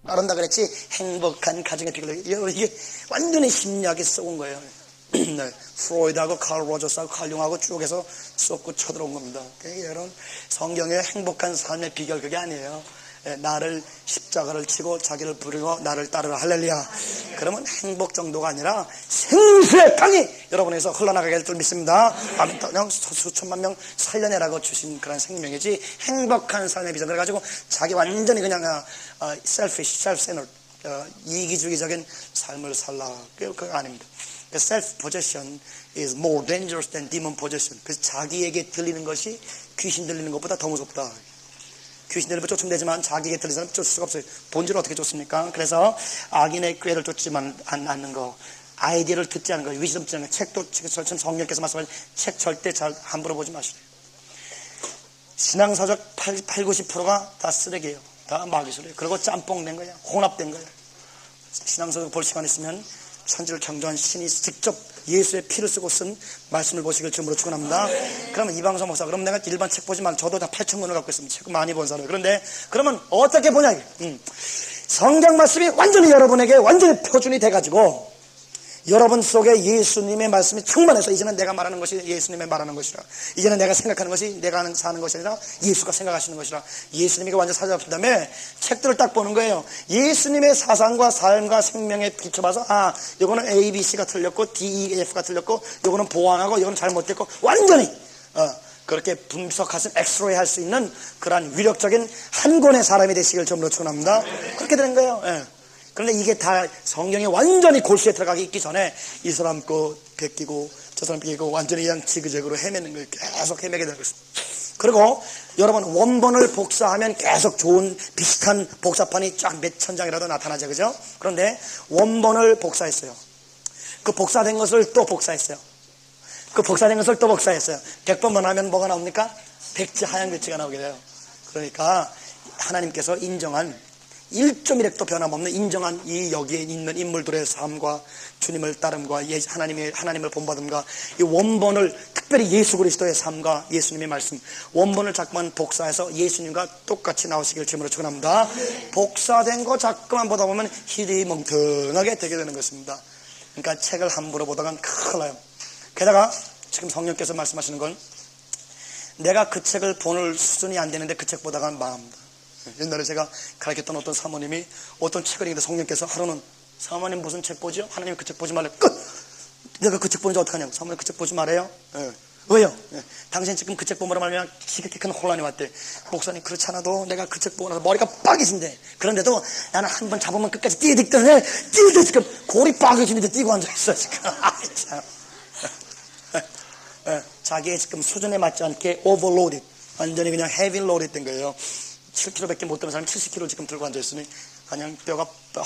따른다 그랬지. 행복한 가정의 비결. 이게 완전히 심리학에 썩은 거예요. 네, 프로이드하고 칼 로저스하고 칼 융하고 쭉 해서 쏟고 쳐들어온 겁니다. 여러분 성경의 행복한 삶의 비결 그게 아니에요. 나를 십자가를 치고 자기를 부리고 나를 따르라. 할렐루야. 그러면 행복 정도가 아니라 생수의 강이 여러분에서 흘러나가게 될 줄 믿습니다. 그냥 수천만 명 살려내라고 주신 그런 생명이지 행복한 삶의 비전. 그래가지고 자기 완전히 그냥 self-centered 이기주의적인 삶을 살라. 그거 아닙니다. Self-possession is more dangerous than demon possession. 그래서 자기에게 들리는 것이 귀신 들리는 것보다 더 무섭다. 귀신 들리면 쫓으면 되지만 자기에게 들리는 사람은 쫓을 수가 없어요. 본질을 어떻게 쫓습니까? 그래서 악인의 꾀를 쫓지만 않는 거, 아이디어를 듣지 않는 거, 위시덤 듣지 않는 거, 책도 성령께서 말씀하신 책 절대 잘 함부로 보지 마시래요. 신앙사적 90%가 다 쓰레기예요. 다 마귀소리예요. 그리고 짬뽕 된 거예요. 혼합된 거예요. 신앙사적 볼 시간 있으면 천지를 창조한 신이 직접 예수의 피를 쓰고 쓴 말씀을 보시길 주님으로 축원합니다. 그러면 이방석 목사, 그럼 내가 일반 책 보지 말고 저도 다 8,000권을 갖고 있습니다. 책 많이 본 사람. 그런데 그러면 어떻게 보냐? 성경 말씀이 완전히 여러분에게 완전히 표준이 돼가지고 여러분 속에 예수님의 말씀이 충만해서 이제는 내가 말하는 것이 예수님의 말하는 것이라, 이제는 내가 생각하는 것이 내가 사는 것이 아니라 예수가 생각하시는 것이라, 예수님에게 완전 사로잡힌 다음에 책들을 딱 보는 거예요. 예수님의 사상과 삶과 생명에 비춰봐서 요거는 A, B, C가 틀렸고 D, E, F가 틀렸고 요거는 보완하고 요거는 잘못됐고 완전히 그렇게 분석하신 엑스로이 할 수 있는 그러한 위력적인 한 권의 사람이 되시길 주님으로 축원합니다. 그렇게 되는 거예요. 그런데 이게 다 성경에 완전히 골수에 들어가기 있기 전에 이 사람 거 베끼고 저 사람 베끼고 완전히 그냥 지그재그로 헤매는 거예요. 계속 헤매게 되는 것입니다. 그리고 여러분 원본을 복사하면 계속 좋은 비슷한 복사판이 쫙 몇 천 장이라도 나타나죠, 그죠? 그런데 원본을 복사했어요. 그 복사된 것을 또 복사했어요. 그 복사된 것을 또 복사했어요. 100번만 하면 뭐가 나옵니까? 백지 하얀 글씨가 나오게 돼요. 그러니까 하나님께서 인정한 1.1획도 변함없는 인정한 이 여기에 있는 인물들의 삶과 주님을 따름과 하나님을 본받음과 이 원본을 특별히 예수 그리스도의 삶과 예수님의 말씀 원본을 자꾸만 복사해서 예수님과 똑같이 나오시길 주님으로 축원합니다. 복사된 거 자꾸만 보다 보면 희리멍텅하게 되게 되는 것입니다. 그러니까 책을 함부로 보다간 큰일 나요. 게다가 지금 성령께서 말씀하시는 건 내가 그 책을 보는 수준이 안 되는데 그 책 보다가 망합니다. 옛날에 제가 가르쳤던 어떤 사모님이 어떤 책을 읽는데 성령께서 하루는 사모님 무슨 책 보죠? 하나님 그 책 보지 말래. 끝! 내가 그 책 보는지 어떡하냐고. 사모님 그 책 보지 말아요. 왜요? 당신 지금 그 책 보므로 말하면 지극히 큰 혼란이 왔대. 목사님 그렇지 않아도 내가 그 책 보고 나서 머리가 빠개진대. 그런데도 나는 한 번 잡으면 끝까지 뛰어듣던데 뛰어들 지금 골이 빠개지는데 뛰고 앉아있어 지금. 참. 자기의 지금 수준에 맞지 않게 오버로드, 완전히 그냥 헤비 로드 된 거예요. 7kg밖에 못 드는 사람이 70kg 지금 들고 앉아있으니 그냥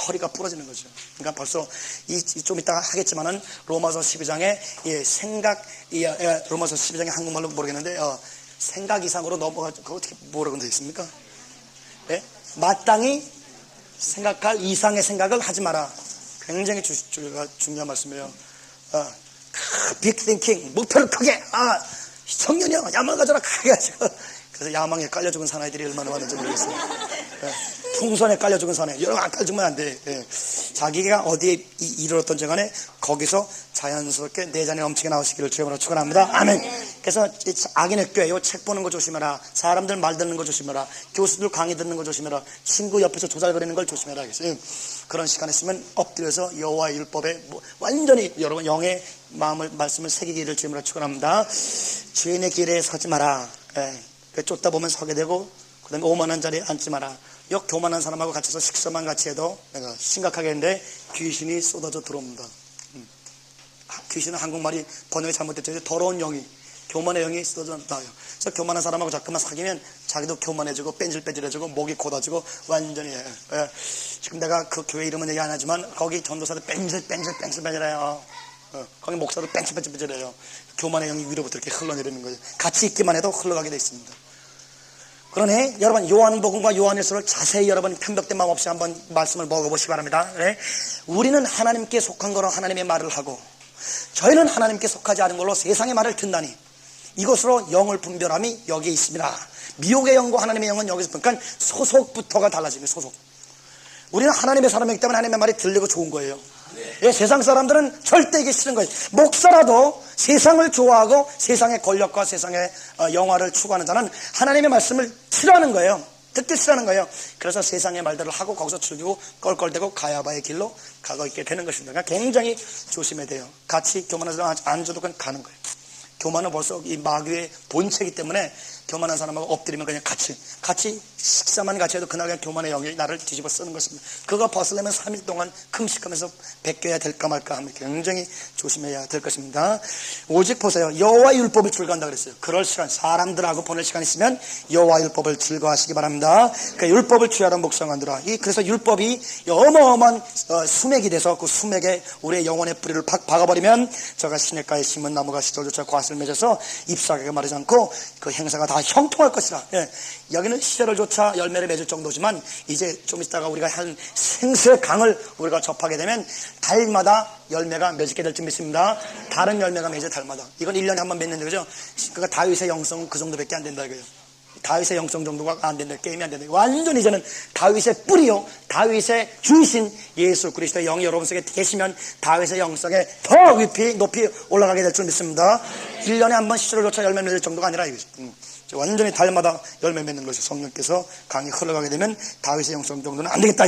허리가 부러지는 거죠. 그러니까 벌써 좀 이따가 하겠지만은 로마서 12장에 로마서 12장에 한국말로 모르겠는데 생각 이상으로 넘어가. 그거 어떻게 뭐라고 되어 있습니까? 네? 마땅히 생각할 이상의 생각을 하지 마라. 굉장히 중요한 말씀이에요. 빅 띵킹, 목표를 크게. 청년이야 야망 가져라 크게 가지고. 그래서 야망에 깔려 죽은 사나이들이 얼마나 많은지 모르겠어요. 풍선에 깔려 죽은 사나이 여러분 안 깔려 죽으면 안 돼. 자기가 어디에 이르렀던지 간에 거기서 자연스럽게 내 잔에 넘치게 나오시기를 주님으로 축원합니다. 아멘. 그래서 악인의 꾀, 요 책 보는 거 조심해라. 사람들 말 듣는 거 조심해라. 교수들 강의 듣는 거 조심해라. 친구 옆에서 조잘거리는 걸 조심해라. 그런 시간에 있으면 엎드려서 여호와의 율법에 완전히 여러분 영의 마음을 말씀을 새기기를 주님으로 축원합니다. 죄인의 길에 서지 마라. 쫓다 보면 서게 되고, 그 다음에 오만한 자리에 앉지 마라. 교만한 사람하고 같이서 식사만 같이 해도 내가 심각하겠는데 귀신이 쏟아져 들어옵니다. 귀신은 한국말이 번역이 잘못됐죠. 더러운 영이, 교만의 영이 쏟아져 나와요. 그래서 교만한 사람하고 자꾸만 사귀면 자기도 교만해지고 뺀질뺀질해지고 목이 곧아지고 완전히 지금 내가 그 교회 이름은 얘기 안 하지만 거기 전도사도 뺀질뺀질해요. 거기 목사도 뺀질뺀질해요. 교만의 영이 위로부터 이렇게 흘러내리는 거예요. 같이 있기만 해도 흘러가게 돼 있습니다. 그러네. 여러분 요한복음과 요한일서를 자세히 여러분 편벽된 마음 없이 한번 말씀을 먹어보시기 바랍니다. 우리는 하나님께 속한 거로 하나님의 말을 하고 저희는 하나님께 속하지 않은 걸로 세상의 말을 듣나니 이것으로 영을 분별함이 여기에 있습니다. 미혹의 영과 하나님의 영은 여기서 그러니까 소속부터가 달라집니다. 소속. 우리는 하나님의 사람이기 때문에 하나님의 말이 들리고 좋은 거예요. 세상 사람들은 절대 이게 싫은 거예요. 목사라도 세상을 좋아하고 세상의 권력과 세상의 영화를 추구하는 자는 하나님의 말씀을 싫어하는 거예요. 듣기 싫어하는 거예요. 그래서 세상의 말들을 하고 거기서 즐기고 껄껄대고 가야바의 길로 가고 있게 되는 것입니다. 그러니까 굉장히 조심해야 돼요. 같이 교만한 사람 앉아도 그냥 가는 거예요. 교만은 벌써 이 마귀의 본체이기 때문에 교만한 사람하고 엎드리면 그냥 같이 식사만 같이 해도 그날 그냥 교만의 영이 나를 뒤집어 쓰는 것입니다. 그거 벗으려면 3일 동안 금식하면서 베껴야 될까 말까 하면 굉장히 조심해야 될 것입니다. 오직 보세요. 여호와의 율법을 즐거워한다 그랬어요. 그럴 시간, 사람들하고 보낼 시간 있으면 여호와의 율법을 즐거워하시기 바랍니다. 그 율법을 취하던 목성한들아. 그래서 율법이 어마어마한 수맥이 돼서 그 수맥에 우리의 영혼의 뿌리를 팍 박아버리면 저가 시냇가에 심은 나무가 시절조차 과슬 맺어서 잎사귀가 마르지 않고 그 행사가 다 형통할 것이라. 여기는 시절을 조차 열매를 맺을 정도지만 이제 좀 있다가 우리가 한 생수의 강을 우리가 접하게 되면 달마다 열매가 맺게 될 줄 믿습니다. 다른 열매가 맺어요. 달마다. 이건 1년에 한 번 맺는데 그죠? 그러니까 다윗의 영성은 그 정도밖에 안 된다 이거예요. 다윗의 영성 정도가 안 된다. 게임이 안 된다. 완전 이제는 다윗의 뿌리요, 다윗의 중심 예수 그리스도의 영이 여러분 속에 계시면 다윗의 영성에 더 높이 올라가게 될 줄 믿습니다. 1년에 한 번 시절을 조차 열매 맺을 정도가 아니라 이거죠. 완전히 달마다 열매 맺는 것이 성령께서 강이 흘러가게 되면 다윗의 영성 정도는 안 되겠다.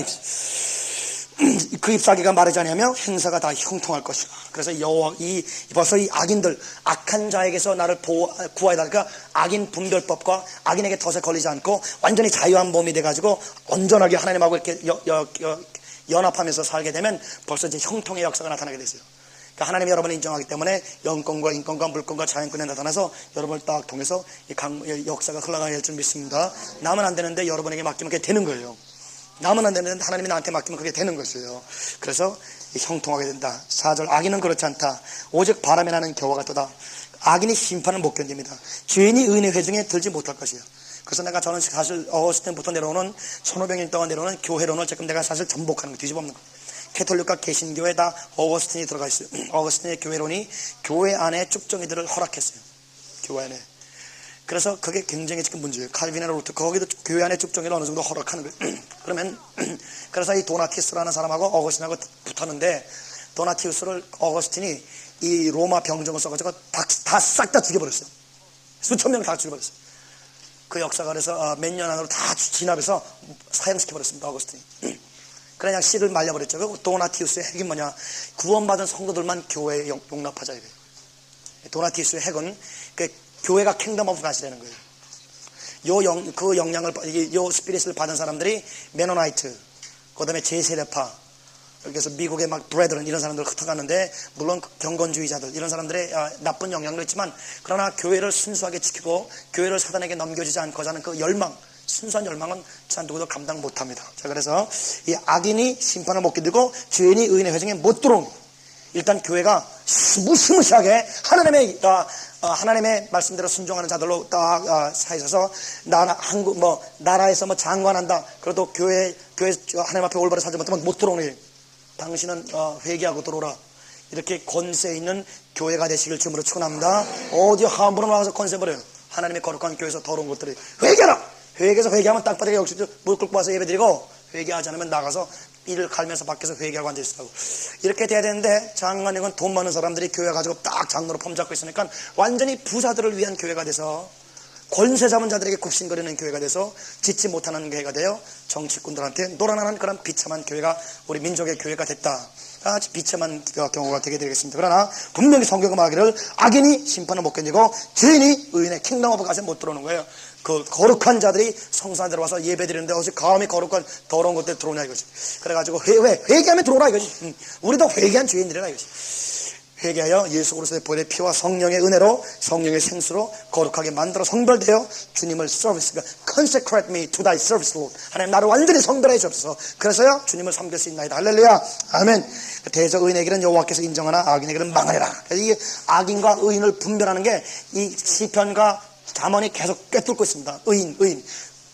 그 잎사귀가 마르지 않으며 행사가 다 형통할 것이다. 그래서 벌써 이 악인들, 악한 자에게서 나를 구하여 달까 악인 분별법과 악인에게 덫에 걸리지 않고 완전히 자유한 몸이 돼가지고 온전하게 하나님하고 이렇게 연합하면서 살게 되면 벌써 이제 형통의 역사가 나타나게 됐어요. 그러니까 하나님이 여러분을 인정하기 때문에 영권과 인권과 물권과 자연권에 나타나서 여러분을 딱 통해서 이 역사가 흘러가게 될 줄 믿습니다. 남은 안 되는데 여러분에게 맡기면 그게 되는 거예요. 남은 안 되는데 하나님이 나한테 맡기면 그게 되는 것이에요. 그래서 형통하게 된다. 4절 악인은 그렇지 않다. 오직 바람에 나는 겨와 같도다. 악인이 심판을 못 견딥니다. 죄인이 의인의 회중에 들지 못할 것이에요. 그래서 저는 사실 어거스틴부터 내려오는 1500년 동안 내려오는 교회론을 지금 내가 사실 전복하는 거, 뒤집어엎는 거. 캐톨릭과 개신교에 다 어거스틴이 들어가 있어요. 어거스틴의 교회론이 교회 안에 쭉정이들을 허락했어요. 교회 안에. 그래서 그게 굉장히 지금 문제예요. 칼빈이나 루터, 거기도 교회 안에 쭉정이를 어느 정도 허락하는 거예요. 그러면, 그래서 이 도나티우스라는 사람하고 어거스틴하고 붙었는데, 도나티우스를 어거스틴이 이 로마 병정을 써가지고 다 싹 다 죽여버렸어요. 수천 명 다 죽여버렸어요. 그 역사가 그래서 몇 년 안으로 다 진압해서 사형시켜버렸습니다. 어거스틴이. 그냥 씨를 말려버렸죠. 그 도나티우스의 핵이 뭐냐, 구원받은 성도들만 교회에 용납하자 이거예요. 도나티우스의 핵은 그 교회가 킹덤 오브 갓이라는 거예요. 그 영향을, 요 스피릿을 받은 사람들이 메노나이트, 그 다음에 제세례파, 그래서 미국의 막 브레드런 이런 사람들 흩어갔는데, 물론 경건주의자들 이런 사람들의 나쁜 영향도 있지만, 그러나 교회를 순수하게 지키고 교회를 사단에게 넘겨주지 않고자 하는 그 열망, 순수한 열망은 참 누구도 감당 못합니다. 자, 그래서 이 악인이 심판을 못 견디고 죄인이 의인의 회중에 못 들어온, 일단 교회가 무시무시하게 하나님의 말씀대로 순종하는 자들로 딱 사이셔서, 나라에서 장관한다. 그래도 교회 하나님 앞에 올바로 살지 못하면 못 들어오니 당신은 회개하고 들어오라. 이렇게 권세 있는 교회가 되시길 주님으로 축원합니다. 어디 함부로 나가서 권세 버려요. 하나님의 거룩한 교회에서 더러운 것들이 회개하라. 회개하면 땅바닥에 역시 무릎 꿇고 와서 예배드리고, 회개하지 않으면 나가서 이를 갈면서 밖에서 회개하고 앉아있으라고. 이렇게 돼야 되는데, 장관님은 돈 많은 사람들이 교회 가지고 딱 장로로 폼잡고 있으니까 완전히 부자들을 위한 교회가 돼서, 권세 잡은 자들에게 굽신거리는 교회가 돼서 짓지 못하는 교회가 되어 정치꾼들한테 놀아나는 그런 비참한 교회가 우리 민족의 교회가 됐다. 아주 비참한 경우가 되게 되겠습니다. 그러나 분명히 성경은 말하기를 악인이 심판을 못 견디고 죄인이 의인의 킹덤 오브 갓에 못 들어오는 거예요. 그 거룩한 자들이 성산에 들어와서 예배드리는데 어찌 감히 거룩한 더러운 것들 들어오냐 이거지. 그래가지고 회개하면 들어오라 이거지. 우리도 회개한 죄인들이라 이거지. 회개하여 예수 그리스도의 보혈의 피와 성령의 은혜로, 성령의 생수로 거룩하게 만들어 성별되어 주님을 서비스, consecrate me to thy service, Lord. 하나님 나를 완전히 성별해 주옵소서. 그래서야 주님을 섬길 수 있나이다. 할렐루야, 아멘. 대저 의인의 길은 여호와께서 인정하나 악인의 길은 망하리라. 그래서 이 악인과 의인을 분별하는 게 이 시편과 잠언이 계속 꿰뚫고 있습니다. 의인.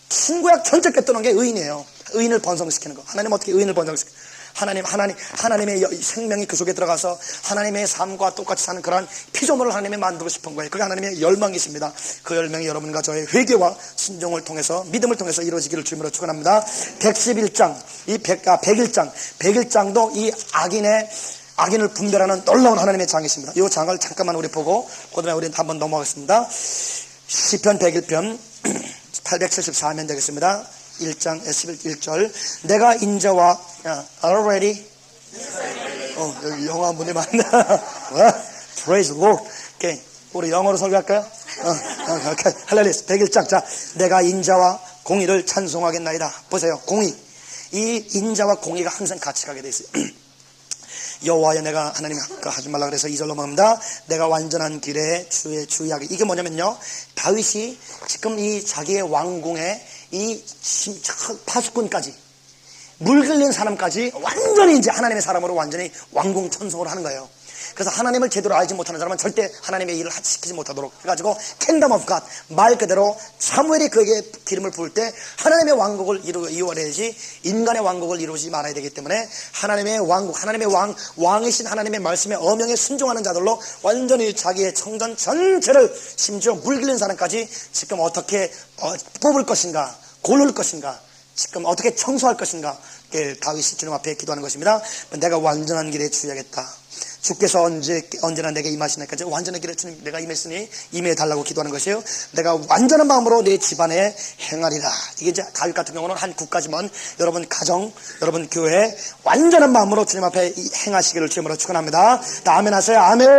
신구약 전체 꿰뚫는 게 의인이에요. 의인을 번성시키는 거. 하나님 어떻게 의인을 번성시키는 거? 하나님의 생명이 그 속에 들어가서 하나님의 삶과 똑같이 사는 그러한 피조물을 하나님이 만들고 싶은 거예요. 그게 하나님의 열망이십니다. 그 열망이 여러분과 저의 회개와 순종을 통해서, 믿음을 통해서 이루어지기를 주님으로 축원합니다. 111장, 101장도 이 악인을 분별하는 놀라운 하나님의 장이십니다. 이 장을 잠깐만 우리 보고 그 다음에 우리 한번 넘어가겠습니다. 시편 101편 874면 되겠습니다. 1장 11절. 내가 인자와 already 여기 영어 한 분이 많나? Praise the Lord. 오케이. 우리 영어로 설교할까요? 오케이. 할렐루야. 101장. 자, 내가 인자와 공의를 찬송하겠나이다. 보세요. 공의. 이 인자와 공의가 항상 같이 가게 돼 있어요. 여호와여, 내가 하나님 하지 말라 그래서 2절로 말합니다. 내가 완전한 길에 주의하게. 이게 뭐냐면요, 다윗이 지금 이 자기의 왕궁에 이 파수꾼까지, 물 흘린 사람까지 완전히 이제 하나님의 사람으로 완전히 왕궁 천성을 하는 거예요. 그래서 하나님을 제대로 알지 못하는 사람은 절대 하나님의 일을 시키지 못하도록 해가지고 킹덤 오브 갓, 말 그대로 사무엘이 그에게 기름을 부을 때 하나님의 왕국을 이루어야지 인간의 왕국을 이루지 말아야 되기 때문에 하나님의 왕국, 하나님의 왕이신 하나님의 말씀에 엄명에 순종하는 자들로 완전히 자기의 청전 전체를, 심지어 물 흘린 사람까지 지금 어떻게 뽑을 것인가, 고를 것인가, 지금 어떻게 청소할 것인가, 다윗이 주님 앞에 기도하는 것입니다. 내가 완전한 길에 주의하겠다. 주께서 언제나 내게 임하시나까지 완전한 길에 주님 내가 임했으니 임해달라고 기도하는 것이에요. 내가 완전한 마음으로 내 집안에 행하리라. 이게 이제 다윗 같은 경우는 한 국가지만 여러분 가정, 여러분 교회 완전한 마음으로 주님 앞에 행하시기를 주님으로 축원합니다. 아멘 하세요. 아멘.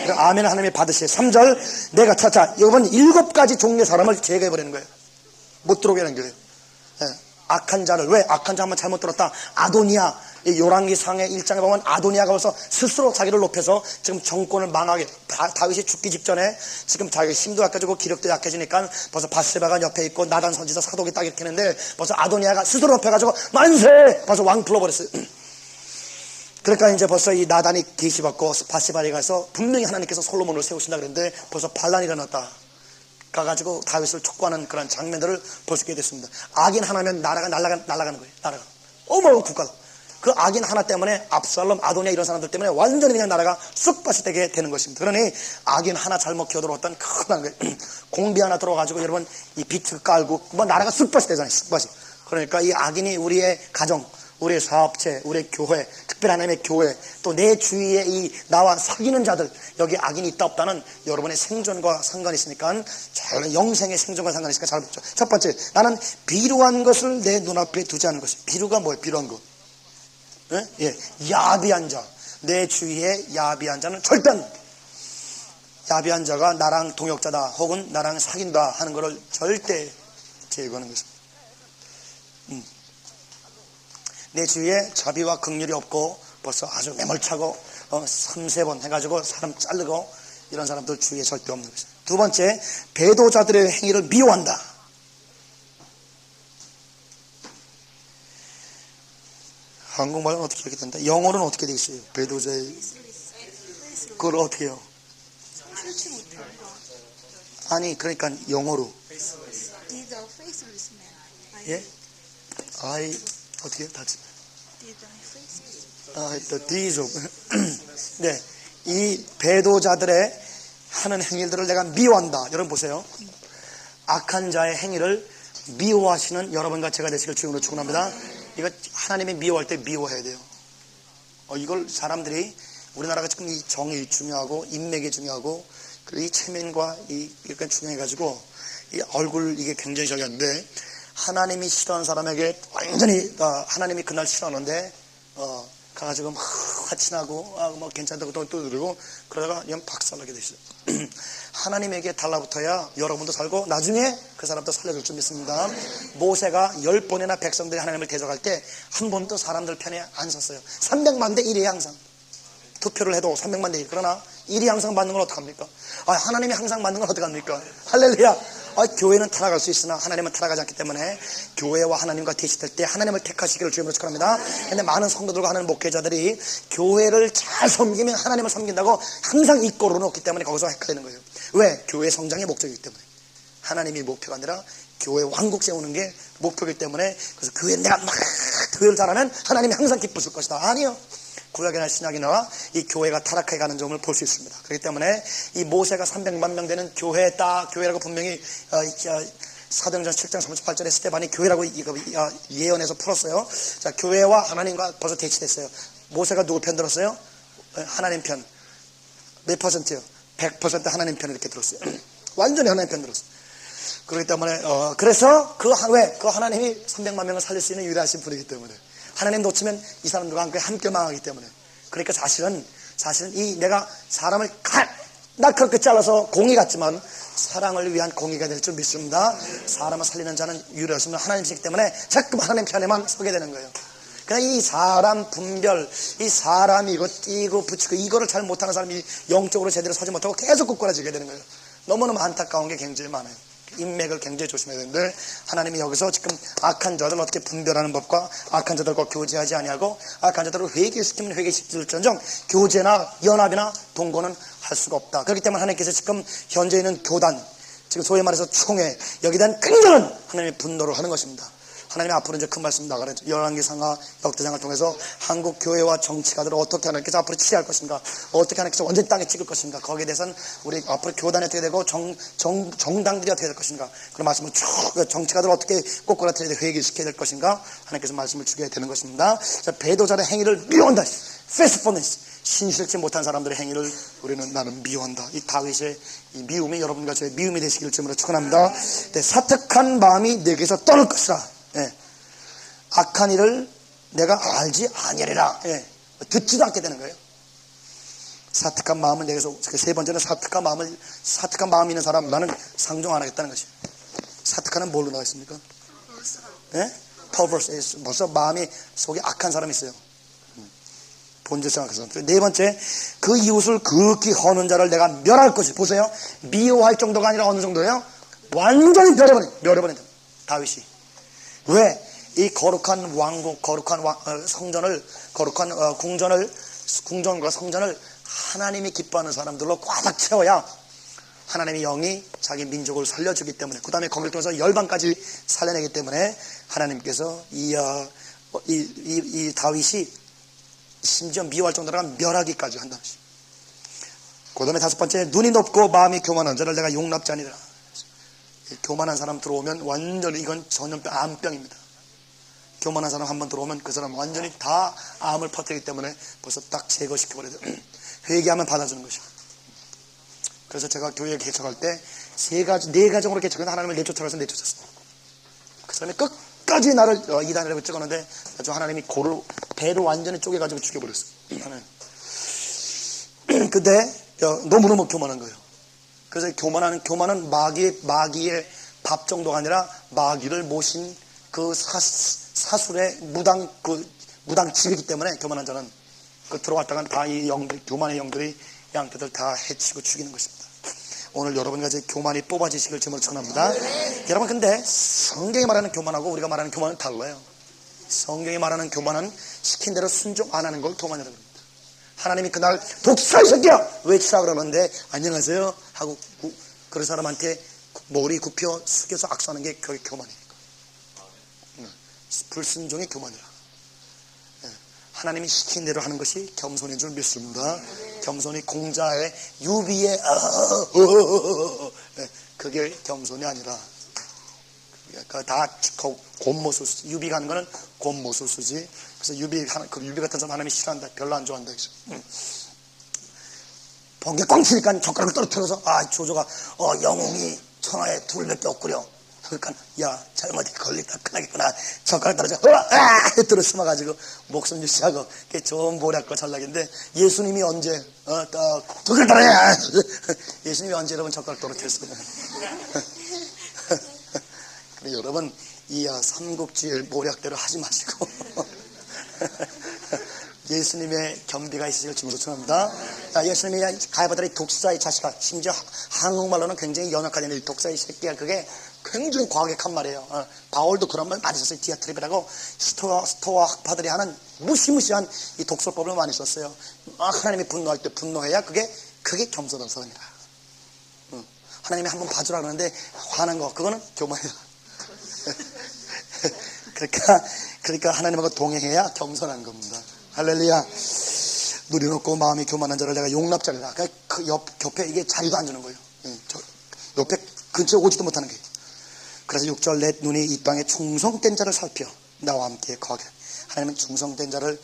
아멘 하나님이 받으세요. 3절. 내가 여러분 7가지 종류의 사람을 제거해버리는 거예요. 못 들어오게 하는 거예요. 악한 자를. 왜? 악한 자 한번 잘못 들었다. 아도니아, 요란기상의 1장에 보면 아도니아가 벌써 스스로 자기를 높여서 지금 정권을 망하게, 다윗이 죽기 직전에 지금 자기 힘도 약해지고 기력도 약해지니까 벌써 바세바가 옆에 있고 나단 선지자 사독이 딱 이렇게 했는데 벌써 아도니아가 스스로 높여가지고 만세! 벌써 왕 불러버렸어요. 그러니까 이제 벌써 이 나단이 계시받고 바세바에 가서 분명히 하나님께서 솔로몬을 세우신다 그랬는데 벌써 반란이 일어났다. 가가지고 다윗을 촉구하는 그런 장면들을 볼 수 있게 됐습니다. 악인 하나면 나라가 날아가는 거예요. 나라가 어마어마한 국가다. 그 악인 하나 때문에 압살롬, 아도니아 이런 사람들 때문에 완전히 그냥 나라가 쑥밭이 되게 되는 것입니다. 그러니 악인 하나 잘못 기어들어왔던 큰 거예요. 공비 하나 들어가지고 여러분 이 비트 깔고 뭐 나라가 쑥밭이 되잖아요. 쑥밭이. 그러니까 이 악인이 우리의 가정, 우리 사업체, 우리 교회, 특별히 하나님의 교회, 또 내 주위에 이 나와 사귀는 자들, 여기 악인이 있다 없다는 여러분의 생존과 상관이 있으니까 잘, 영생의 생존과 상관이 있으니까 잘 보죠. 첫 번째, 나는 비루한 것을 내 눈앞에 두지 않는 것이. 비루가 뭐예요? 비루한 것. 예? 예. 야비한 자. 내 주위에 야비한 자는 절대 안, 야비한 자가 나랑 동역자다 혹은 나랑 사귄다 하는 것을 절대 제거하는 것입니다. 내 주위에 자비와 긍휼이 없고 벌써 아주 매몰차고 3-4번 해가지고 사람 자르고 이런 사람들 주위에 절대 없는 것입니다. 두 번째, 배도자들의 행위를 미워한다. 한국말은 어떻게 이렇게 된다? 영어는 어떻게 돼 있어요? 배도자의 그걸 어떻게 해요? 아니 그러니까 영어로 예? 어떻게 해요? 다시 네, 이 배도자들의 하는 행위들을 내가 미워한다. 여러분 보세요. 악한 자의 행위를 미워하시는 여러분과 제가 되시길 주님으로 축원합니다. 이거 하나님이 미워할 때 미워해야 돼요. 이걸 사람들이 우리나라가 지금 이 정의 중요하고 인맥이 중요하고 그리고 이 체면과 이렇게 중요해가지고 이 얼굴 이게 굉장히 중요한데 하나님이 싫어하는 사람에게 완전히 하나님이 그날 싫어하는데 가가지고 막 화친하고 뭐 괜찮다고 또 그러고 그러다가 그냥 박살나게 돼 있어요. 하나님에게 달라붙어야 여러분도 살고 나중에 그 사람도 살려줄 줄 믿습니다. 모세가 10번이나 백성들이 하나님을 대적할 때 한 번도 사람들 편에 안 섰어요. 300만 대 1이에요 항상. 투표를 해도 300만 대 1. 그러나 1이 항상 받는 건 어떡합니까? 하나님이 항상 받는 건 어떡합니까? 할렐루야. 교회는 타락할 수 있으나 하나님은 타락하지 않기 때문에 교회와 하나님과 대치될 때 하나님을 택하시기를 주님으로 축원합니다. 그런데 많은 성도들과 하는 목회자들이 교회를 잘 섬기면 하나님을 섬긴다고 항상 이 꼴로 놓기 때문에 거기서 헷갈리는 거예요. 왜? 교회 성장의 목적이기 때문에. 하나님이 목표가 아니라 교회 왕국 세우는 게 목표이기 때문에 그래서 교회 내가 막 교회를 잘하면 하나님이 항상 기쁘실 것이다. 아니요. 구약이나 신약이나 이 교회가 타락해 가는 점을 볼 수 있습니다. 그렇기 때문에 이 모세가 300만 명 되는 교회다, 교회라고 분명히 사도행전 7장 38절에 스데반이 교회라고 예언해서 풀었어요. 자, 교회와 하나님과 벌써 대치됐어요. 모세가 누구 편 들었어요? 하나님 편. 몇 퍼센트요? 100% 하나님 편 이렇게 들었어요. 완전히 하나님 편 들었어요. 그렇기 때문에 그래서 그 하나님이 300만 명을 살릴 수 있는 유일하신 분이기 때문에 하나님 놓치면 이 사람들과 함께 망하기 때문에 그러니까 사실은 내가 사람을 그렇게 잘라서 공의 같지만 사랑을 위한 공의가 될 줄 믿습니다. 사람을 살리는 자는 유일하신 하나님이시기 때문에 자꾸 하나님 편에만 서게 되는 거예요. 그냥 이 사람 분별, 이 사람이 이거 붙이고 이거를 잘 못하는 사람이 영적으로 제대로 서지 못하고 계속 꼬꾸라지게 되는 거예요. 너무너무 안타까운 게 굉장히 많아요. 인맥을 굉장히 조심해야 되는데 하나님이 여기서 지금 악한 자들을 어떻게 분별하는 법과 악한 자들과 교제하지 아니하고 악한 자들을 회개시키면 회개시킬지언정 교제나 연합이나 동거는 할 수가 없다. 그렇기 때문에 하나님께서 지금 현재 있는 교단, 지금 소위 말해서 총회, 여기에 대한 굉장한 하나님의 분노를 하는 것입니다. 하나님 앞으로 이제 큰 말씀 나가는 열왕기상하 역대상을 통해서 한국 교회와 정치가들을 어떻게 하나님께서 앞으로 치리할 것인가, 어떻게 하나님께서 언제 땅에 찍을 것인가, 거기에 대해서는 우리 앞으로 교단이 어떻게 되고 정당들이 어떻게 될 것인가, 그런 말씀을 쭉 정치가들을 어떻게 꼬꾸라뜨려 회개시켜야 될 것인가 하나님께서 말씀을 주게 되는 것입니다. 자, 배도자의 행위를 미워한다. faithfulness, 신실치 못한 사람들의 행위를 나는 미워한다. 이 다윗의 이 미움이 여러분과 저의 미움이 되시기를 주님으로 축원합니다. 네, 사특한 마음이 내게서 떠날 것이라. 예. 악한 일을 내가 알지 아니하리라. 예. 듣지도 않게 되는 거예요. 사특한 마음을 내게서, 세 번째는 사특한 마음이 있는 사람 나는 상종 안 하겠다는 것이에요. 사특한은 뭘로 나와 있습니까? 예? perverse. 벌써 마음이 속에 악한 사람이 있어요. 본질 생각해서. 네 번째, 그 이웃을 극히 허는 자를 내가 멸할 것이. 보세요. 미워할 정도가 아니라 어느 정도예요? 완전히 멸해버린다. 다윗이. 왜? 이 거룩한 왕국, 거룩한 성전을, 거룩한 궁전과 성전을 하나님이 기뻐하는 사람들로 꽉 차워야 하나님의 영이 자기 민족을 살려주기 때문에, 그 다음에 거기를 통해서 열방까지 살려내기 때문에 하나님께서 이 다윗이 심지어 미워할 정도로 멸하기까지 한다. 그 다음에 다섯 번째, 눈이 높고 마음이 교만한 자를 내가 용납지 아니라. 교만한 사람 들어오면 완전히 이건 전염병, 암병입니다. 교만한 사람 한 번 들어오면 그 사람 완전히 다 암을 퍼뜨리기 때문에 벌써 딱 제거시켜버려야 돼요. 회개하면 받아주는 것이요. 그래서 제가 교회 개척할 때 네 가정으로 개척해서 하나님을 내쫓으라고 해서 내쫓았어요. 그 사람이 끝까지 나를 이단이라고 찍었는데 나중 하나님이 배를 완전히 쪼개가지고 죽여버렸어요. 근데 너무너무 교만한 거예요. 그래서 교만은 마귀의 밥 정도가 아니라 마귀를 모신 그 사술의 무당집이기 때문에 교만한 자는 들어왔다간 다 이 영들, 교만의 영들이 양떼들 다 해치고 죽이는 것입니다. 오늘 여러분과 이제 교만이 뽑아지시길 주님으로 축원합니다. 여러분, 근데 성경이 말하는 교만하고 우리가 말하는 교만은 달라요. 성경이 말하는 교만은 시킨 대로 순종 안 하는 걸 교만이라고 합니다. 하나님이 그날 독사의 새끼야 외치라 그러는데 안녕하세요 하고 그런 사람한테 머리 굽혀 숙여서 악수하는 게 그게 교만이니까. 불순종이 교만이라. 하나님이 시킨 대로 하는 것이 겸손인 줄 믿습니다. 겸손이 공자의 유비의 그게 겸손이 아니라 다 곤모술수. 유비가 하는 거는 곤모술수지. 그래서 유비 같은 사람 하나님이 싫어한다. 별로 안 좋아한다. 번개 꽝 치니까 젓가락을 떨어뜨려서 조조가 영웅이 천하에 둘밖에 없구려. 그러니까 야 잘못이 걸리다 끝나겠구나. 젓가락 떨어져 들어 숨어가지고 목숨 유지하고 그게 좋은 모략과 전략인데 예수님이 언제 젓가락 떨어야 예수님이 언제 여러분 젓가락 떨어뜨렸어요. 그래 여러분 이 삼국지의 모략대로 하지 마시고 예수님의 겸비가 있으시길 주님으로 축원합니다. 예수님이 가야바들의 독사의 자식아, 심지어 한국말로는 굉장히 연약한 이 독사의 새끼야, 그게 굉장히 과격한 말이에요. 바울도 그런 말 많이 썼어요. 디아트립이라고 스토아 학파들이 하는 무시무시한 이 독설법을 많이 썼어요. 하나님이 분노할 때 분노해야 그게 겸손한 사람이라. 하나님이 한번 봐주라 그러는데 화난 거, 그거는 교만이다. 그러니까 하나님하고 동행해야 겸손한 겁니다. 할렐루야. 누려놓고 마음이 교만한 자를 내가 용납자리라. 그 옆에 이게 자리도 안 주는 거예요. 옆에 근처에 오지도 못하는 거예요. 그래서 6절 내 눈이 이 땅에 충성된 자를 살펴 나와 함께 거하게. 하나님은 충성된 자를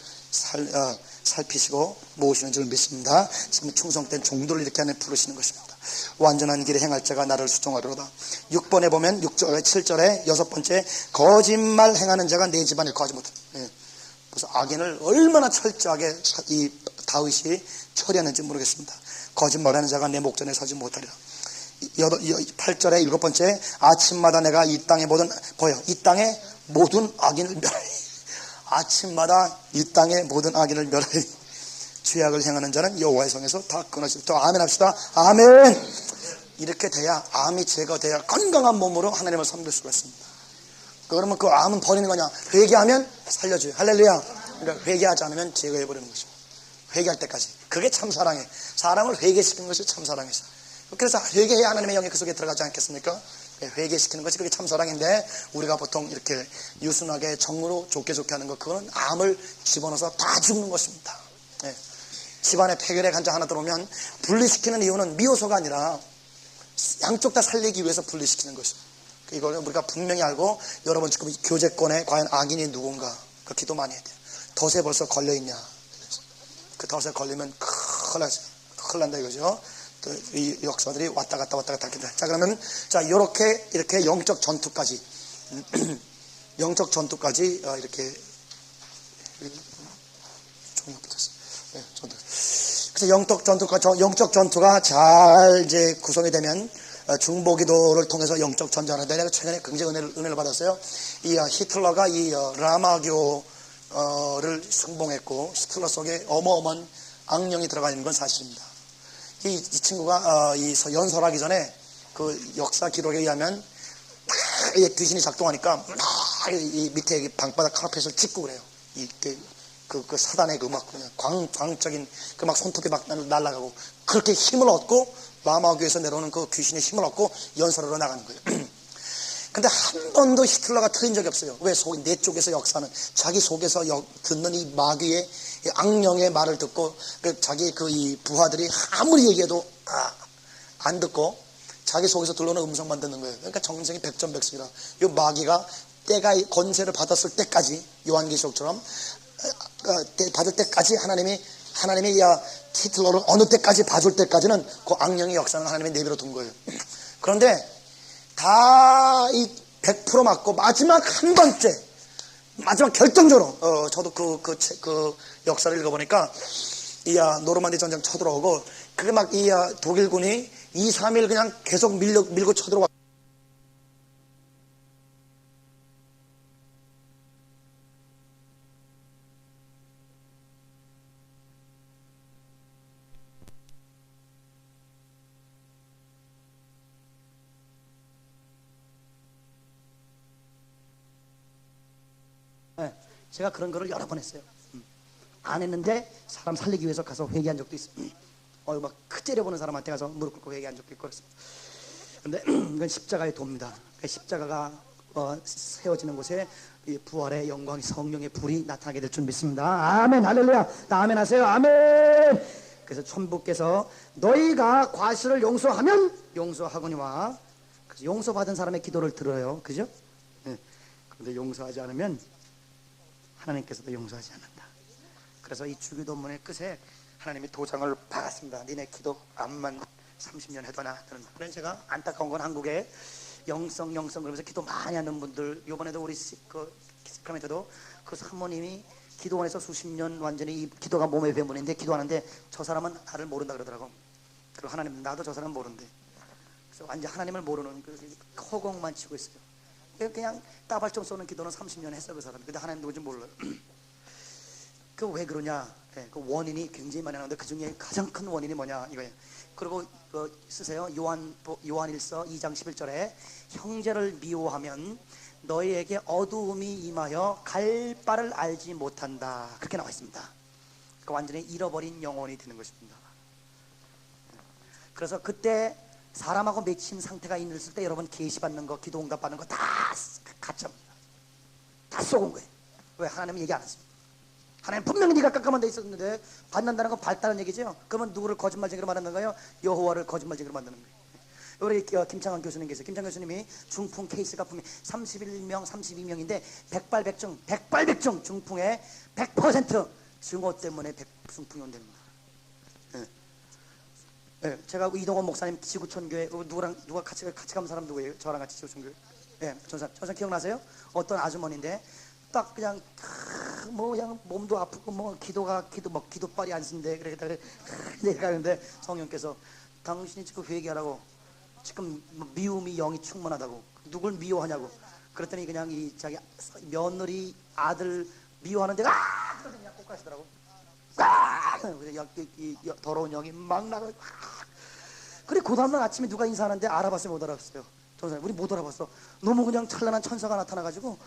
살피시고 모으시는 줄 믿습니다. 지금 충성된 종들을 이렇게 안에 부르시는 것입니다. 완전한 길에 행할 자가 나를 수종하리로다. 6번에 보면 7절에 6번째 거짓말 행하는 자가 내 집안에 거하지 못한다. 그래서 악인을 얼마나 철저하게 이 다윗이 처리하는지 모르겠습니다. 거짓말하는 자가 내 목전에 서지 못하리라. 8절에 7번째 아침마다 내가 이 땅의 모든 악인을 멸하리. 아침마다 이 땅의 모든 악인을 멸하리. 죄악을 행하는 자는 여호와의 성에서 다 끊어지리라. 또 아멘 합시다. 아멘. 이렇게 돼야 암이 제거돼야 건강한 몸으로 하나님을 섬길 수가 있습니다. 그러면 그 암은 버리는 거냐? 회개하면 살려줘요. 할렐루야. 그러니까 회개하지 않으면 제거해버리는 것이죠. 회개할 때까지. 그게 참 사랑해. 사람을 회개시키는 것이 참 사랑이죠. 그래서 회개해야 하나님의 영이 그 속에 들어가지 않겠습니까? 회개시키는 것이 그게 참 사랑인데 우리가 보통 이렇게 유순하게 정으로 좋게 하는 것, 그거는 암을 집어넣어서 다 죽는 것입니다. 집안에 폐결핵 환자 하나 들어오면 분리시키는 이유는 미워서가 아니라 양쪽 다 살리기 위해서 분리시키는 것이죠. 이걸 우리가 분명히 알고 여러분 지금 교제권에 과연 악인이 누군가 그 기도 많이 해야 돼요. 덫에 벌써 걸려있냐. 그 덫에 걸리면 큰일 난다 이거죠. 또 이 역사들이 왔다 갔다 합니다. 자 그러면 이렇게 영적 전투까지 이렇게 종이 없어졌어요. 그래서 영적 전투가 잘 이제 구성이 되면 중보기도를 통해서 영적 전쟁하는데 내가 최근에 굉장히 은혜를 받았어요. 이 히틀러가 이 라마교를 승봉했고 히틀러 속에 어마어마한 악령이 들어가 있는 건 사실입니다. 이 친구가 연설하기 전에 그 역사 기록에 의하면 귀신이 작동하니까 이 밑에 방바닥 카펫을 짚고 그래요. 그 사단의 그 막 그냥 광적인 그 막 손톱이 막 날아가고 그렇게 힘을 얻고 라마교에서 내려오는 그 귀신의 힘을 얻고 연설하러 나가는 거예요. 근데 한 번도 히틀러가 틀린 적이 없어요. 왜? 내 쪽에서 역사는 자기 속에서 듣는 이 마귀의 이 악령의 말을 듣고 자기 이 부하들이 아무리 얘기해도 안 듣고 자기 속에서 들려오는 음성만 듣는 거예요. 그러니까 정성이 백전백승이라 이 마귀가 때가 권세를 받았을 때까지 요한계시록처럼 받을 때까지 하나님이 히틀러를 어느 때까지 봐줄 때까지는 그 악령의 역사는 하나님이 내버려 둔 거예요. 그런데 다 이 100% 맞고 마지막 한 번째 마지막 결정적으로 저도 그 역사를 읽어보니까 노르만디 전쟁 쳐들어오고 그게 막 독일군이 2, 3일 그냥 계속 밀고 쳐들어와. 네, 제가 그런 거를 여러 번 했어요. 안 했는데 사람 살리기 위해서 가서 회개한 적도 있어요. 막 째려보는 사람한테 가서 무릎 꿇고 회개한 적도 있고 그렇습니다. 근데 이건 십자가의 도입니다. 십자가가 세워지는 곳에 이 부활의 영광, 성령의 불이 나타나게 될 줄 믿습니다. 아멘, 할렐루야. 나 아멘 하세요. 아멘. 그래서 천부께서 너희가 과실을 용서하면 용서하거니와, 그래서 용서받은 사람의 기도를 들어요. 그죠? 네. 그런데 용서하지 않으면 하나님께서도 용서하지 않는다. 그래서 이 주기도문의 끝에 하나님이 도장을 박았습니다. 니네 기도 암만 30년 해도 나. 그래서 제가 안타까운 건 한국에 영성 그러면서 기도 많이 하는 분들, 이번에도 우리 시크라멘트도 그 사모님이 기도원에서 수십 년 완전히 이 기도가 몸의 배문인데 기도하는데 저 사람은 나를 모른다 그러더라고. 그리고 하나님, 나도 저 사람 모른대. 그래서 완전 하나님을 모르는 허공만 치고 있어요. 그냥 따발총 쏘는 기도는 30년 했어 그 사람이. 근데 하나님 누군지 몰라요. 그 왜 그러냐? 그 원인이 굉장히 많이 나오는데 그 중에 가장 큰 원인이 뭐냐 이거예요. 그리고 쓰세요. 요한일서 2장 11절에 형제를 미워하면 너희에게 어두움이 임하여 갈 바를 알지 못한다. 그렇게 나와 있습니다. 그 완전히 잃어버린 영혼이 되는 것입니다. 그래서 그때 사람하고 맺힌 상태가 있을 때 여러분 계시받는 거, 기도 응답 받는 거 다 가짜입니다. 다 쏘은 거예요. 왜? 하나님은 얘기 안 했습니다. 하나님 분명히 네가 깜깜한 데 있었는데 받는다는 건 밝다는 얘기죠. 그러면 누구를 거짓말쟁이로 만드는 거예요? 여호와를 거짓말쟁이로 만드는 거예요. 우리 김창환 교수님 계세요. 김창환 교수님이 중풍 케이스가 분명히 31명, 32명인데 백발백중 중풍의 100% 증오 때문에 중풍이 온답니다. 네, 제가 이동원 목사님 지구촌교회 누가 같이 간 사람 누구예요? 저랑 같이 지구촌교회. 네, 전사 기억나세요? 어떤 아주머니인데 딱 그냥 그냥 몸도 아프고 기도빨이 안 쓴대. 그래 내가는데 성령께서 당신이 지금 회개하라고, 지금 미움이 영이 충만하다고. 누굴 미워하냐고. 그랬더니 그냥 이 자기 며느리 아들 미워하는데 그냥 꼭 가시더라고. 더러운 영이 막 나가. 그래 그 다음날 아침에 누가 인사하는데 알아봤어요? 못 알아봤어요? 전사 우리 못 알아봤어. 너무 그냥 찬란한 천사가 나타나가지고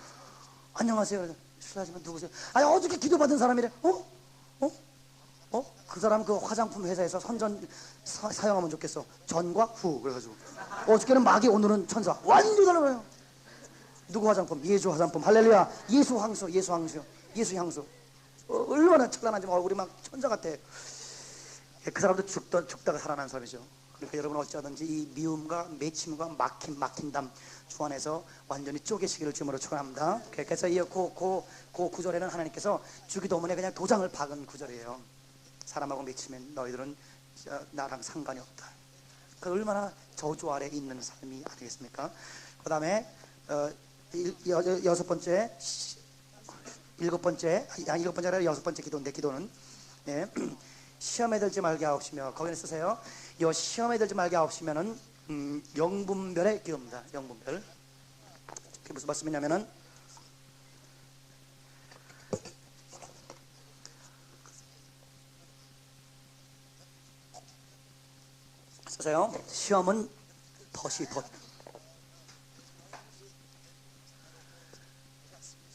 안녕하세요. 실례하지만 누구세요? 아니 어저께 기도받은 사람이래. 그 사람 그 화장품 회사에서 선전 사용하면 좋겠어. 전과 후. 그래가지고 어저께는 마귀, 오늘은 천사. 완전 달라요. 누구 화장품? 예수 화장품. 할렐루야. 예수 향수. 얼마나 찬란한지 얼굴이 막 천사 같아. 그 사람도 죽다가 살아난 사람이죠. 그러니까 여러분 어찌하든지 이 미움과 맺힘과 막힌담 주 안에서 완전히 쪼개시기를 주님으로 축원합니다. 그래서 그 구절에는 하나님께서 주기도문에 그냥 도장을 박은 구절이에요. 사람하고 맺히면 너희들은 나랑 상관이 없다. 그 얼마나 저주 아래 있는 삶이 아니겠습니까? 그 다음에 여섯 번째 기도인데 기도는 시험에 들지 말게 하옵시며, 거기는 쓰세요. 이 시험에 들지 말게 하옵시면은 영분별의 기도입니다. 영분별. 그게 무슨 말씀이냐면은 쓰세요. 시험은 덫.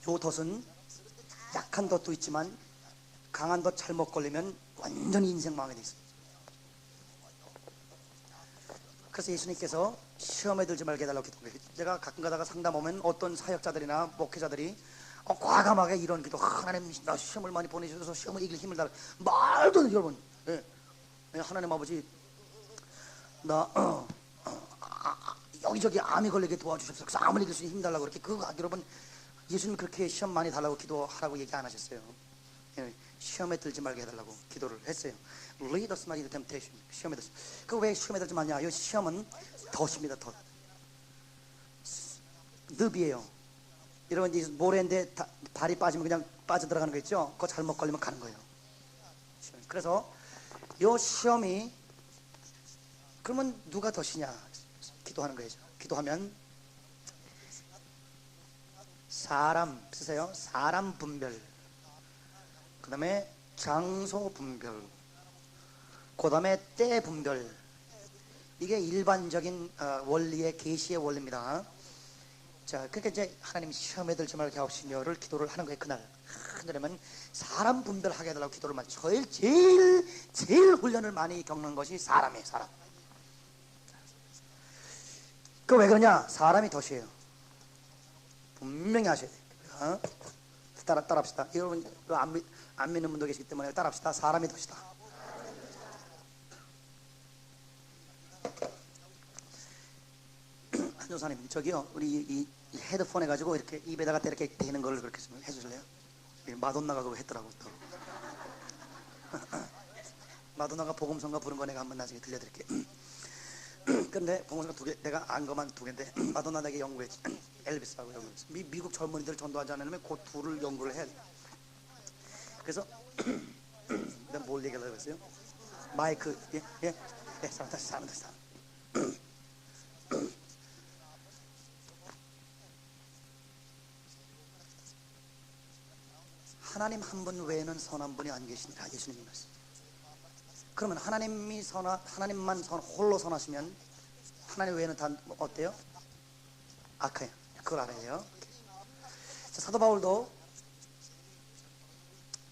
요 덫은 약한 덫도 있지만 강한 덫 잘못 걸리면 완전히 인생 망하게 돼 있어요. 그래서 예수님께서 시험에 들지 말게 해달라고 기도해요. 제가 가끔 가다가 상담 오면 어떤 사역자들이나 목회자들이 과감하게 이런 기도, 하나님 나 시험을 많이 보내주셔서 시험을 이길 힘을 달라. 말도 안 돼요 여러분. 하나님 아버지 나 여기저기 암이 걸리게 도와주십시오. 그래서 암을 이길 수 있는 힘 달라고 그렇게 여러분 예수님 그렇게 시험 많이 달라고 기도하라고 얘기 안 하셨어요. 예, 시험에 들지 말게 해달라고 기도를 했어요. Lead us not into temptation. 시험에 들지. 그 왜 시험에 들지 말냐? 이 시험은 덫입니다. 덫. 늪이에요. 여러분 이 모래인데 발이 빠지면 그냥 빠져들어가는 거 있죠? 그거 잘못 걸리면 가는 거예요. 그래서 이 시험이 그러면 누가 덫이냐? 기도하는 거예요. 기도하면 사람 쓰세요. 사람 분별, 그 다음에 장소 분별, 그 다음에 때 분별. 이게 일반적인 원리의 계시의 원리입니다. 자, 그러니까 이제 하나님 시험에 들지 말게 하옵시며를 기도를 하는 거예요. 그날 그러면 사람 분별하게 해달라고 기도를 많이. 제일 훈련을 많이 겪는 것이 사람이에요. 사람. 그 왜 그러냐? 사람이 덫이에요. 분명히 하셔야 돼요. 따라합시다. 여러분 안 믿는 분도 계시기 때문에 따라합시다. 사람이 덫이다. 한조사님, 저기요, 우리 이 헤드폰 해가지고 이렇게 입에다가 이렇게 대는 걸 그렇게 좀 해주실래요? 마돈나가 그거 했더라고 또. 마돈나가 복음성가 부른 거 내가 한번 나중에 들려드릴게요. 근데 복음성가 두 개, 내가 안 거만 두 개인데 마돈나 내게 연구했지. 엘비스하고 연구했어. 미국 젊은이들 전도하지 않으면 그 둘을 연구를 해야 돼. 그래서 내가 뭘 얘기하려고 했어요? 마이크, 예, 사람. 하나님 한 분 외에는 선한 분이 안 계시니라. 예수님이 말씀. 그러면 하나님만 홀로 선하시면 하나님 외에는 다 어때요? 악해요. 그걸 알아야 해요. 자, 사도 바울도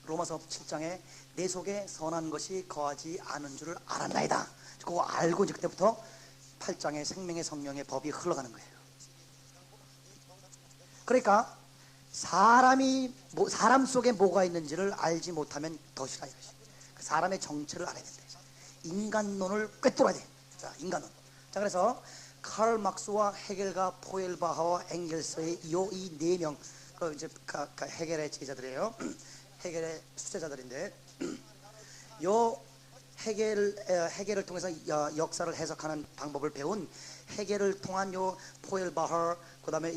로마서 7장에 내 속에 선한 것이 거하지 않은 줄을 알았나이다. 그거 알고 이제 그때부터 8장에 생명의 성령의 법이 흘러가는 거예요. 그러니까 사람 속에 뭐가 있는지를 알지 못하면 덫이라 이것이. 사람의 정체를 알아야 된다. 인간론을 꿰뚫어야 돼. 자, 인간론. 자, 그래서 칼 막스와 헤겔과 포엘바하와 엥겔스의 이 네 명, 그 이제 헤겔의 제자들이에요. 헤겔의 수제자들인데, 요 헤겔을 통해서 역사를 해석하는 방법을 배운 헤겔을 통한 요 포엘바하, 그다음에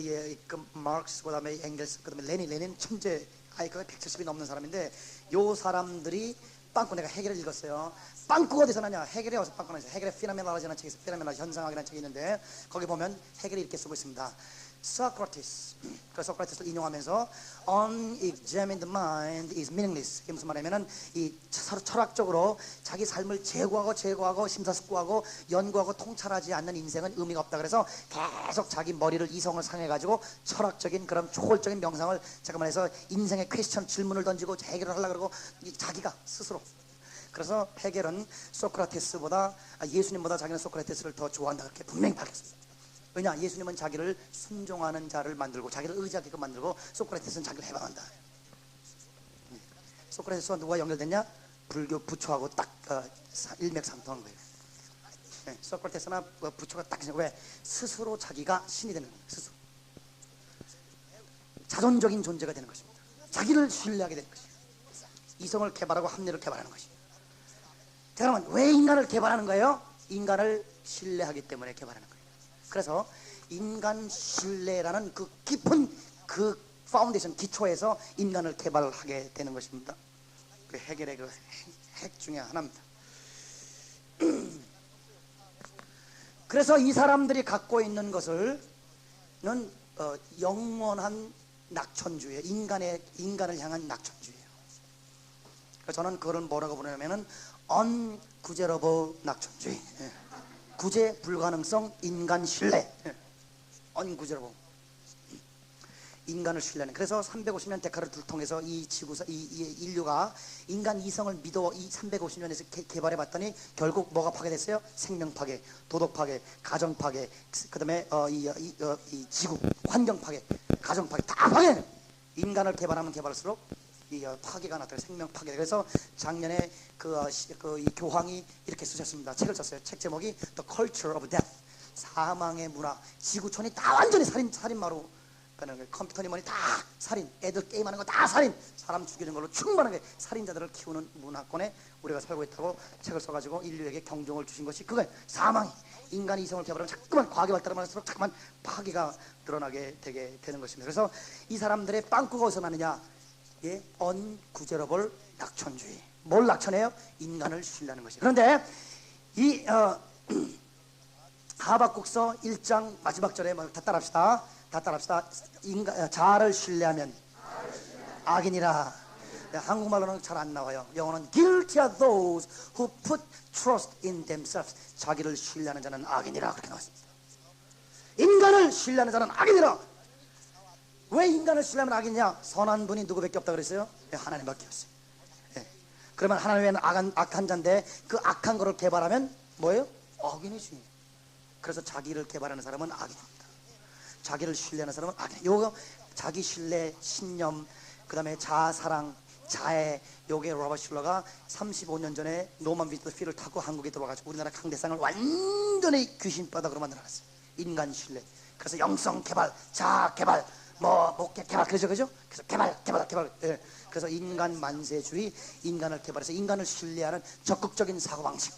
마르크스, 그다음에 엥겔스, 그다음에 레닌 천재 아이크가 170이 넘는 사람인데, 요 사람들이 빵꾸, 내가 헤겔을 읽었어요. 빵꾸가 어디서 나냐? 헤겔이 어디서 빵꾸가 나냐? 헤겔의 피노메놀로지라는 책에서 피노메놀로지 현상학이라는 책이 있는데, 거기 보면 헤겔이 이렇게 쓰고 있습니다. Socrates, 그 소크라테스를 인용하면서 unexamined mind is meaningless. 이게 무슨 말이냐면은 이 철학적으로 자기 삶을 제고하고 심사숙고하고 연구하고 통찰하지 않는 인생은 의미가 없다. 그래서 계속 자기 머리를 이성을 상해가지고 철학적인 그런 초월적인 명상을 잠깐만 해서 인생의 퀘스천 질문을 던지고 해결을 하려고 그러고 자기가 스스로. 그래서 헤겔은 소크라테스보다 예수님보다 자기는 소크라테스를 더 좋아한다. 그렇게 분명히 밝혔습니다. 왜냐? 예수님은 자기를 순종하는 자를 만들고 자기를 의지하게끔 만들고, 소크라테스는 자기를 해방한다. 소크라테스와 누가 연결됐냐? 불교 부처하고 딱 일맥상통한 거예요. 소크라테스나 부처가 딱 왜? 스스로 자기가 신이 되는 거예요. 스스로 자존적인 존재가 되는 것입니다. 자기를 신뢰하게 되는 것이에요. 이성을 개발하고 합리를 개발하는 것입니다. 자, 그러면 왜 인간을 개발하는 거예요? 인간을 신뢰하기 때문에 개발하는 거예요. 그래서 인간 신뢰라는 그 깊은 그 파운데이션 기초에서 인간을 개발하게 되는 것입니다. 그 헤겔의 그 핵 중에 하나입니다. 그래서 이 사람들이 갖고 있는 것은 영원한 낙천주의예요. 인간을 향한 낙천주의예요. 그래서 저는 그걸 뭐라고 부르냐면은 언구제러버 낙천주의. 구제 불가능성 인간 신뢰. 언구제러버 인간을 신뢰하는. 그래서 350년 데카르트를 통해서 이 지구사 이 인류가 인간 이성을 믿어 이 350년에서 개발해 봤더니 결국 뭐가 파괴됐어요? 생명 파괴, 도덕 파괴, 가정 파괴, 그다음에 이 지구 환경 파괴, 가정 파괴 다 파괴. 인간을 개발하면 개발할수록 이 파괴가 나타나요. 생명 파괴. 그래서 작년에 이 교황이 이렇게 쓰셨습니다. 책을 썼어요. 책 제목이 The Culture of Death. 사망의 문화. 지구촌이 다 완전히 살인마로 그러니까 컴퓨터니 뭐니 다 살인, 애들 게임하는 거 다 살인, 사람 죽이는 걸로 충분하게 살인자들을 키우는 문화권에 우리가 살고 있다고 책을 써가지고 인류에게 경종을 주신 것이 그거예요. 사망이 인간이 이성을 개발하면 자꾸만 과학이 발달하면 할수록 자꾸만 파괴가 늘어나게 되게 되는 것입니다. 그래서 이 사람들의 빵꾸가 어디서 나느냐? 예, 언구제러볼 낙천주의. 뭘 낙천해요? 인간을 신뢰하는 것이에요. 그런데 이 하박국서 1장 마지막 절에 다 따라합시다. 다 따라합시다. 자아를 신뢰하면 악인이라. 한국말로는 잘 안 나와요. 영어는 guilty are those who put trust in themselves. 자기를 신뢰하는 자는 악인이라 그렇게 나왔습니다. 인간을 신뢰하는 자는 악인이라. 왜 인간을 신뢰하면 악이냐? 선한 분이 누구밖에 없다 그랬어요? 네, 하나님밖에 없어요. 네. 그러면 하나님은 악한 자인데 그 악한 거를 개발하면 뭐예요? 악인이지. 그래서 자기를 개발하는 사람은 악인입니다. 자기를 신뢰하는 사람은 악인. 요거 자기 신뢰, 신념, 그 다음에 자아사랑, 자애, 요게 로버트 슐러가 35년 전에 노만 비스트 필을 타고 한국에 들어와가지고 우리나라 강대상을 완전히 귀신바닥으로 만들어놨어요. 인간 신뢰. 그래서 영성 개발, 자아 개발, 목회 개발, 그죠? 그래서 개발. 예. 그래서 인간 만세주의, 인간을 개발해서 인간을 신뢰하는 적극적인 사고방식.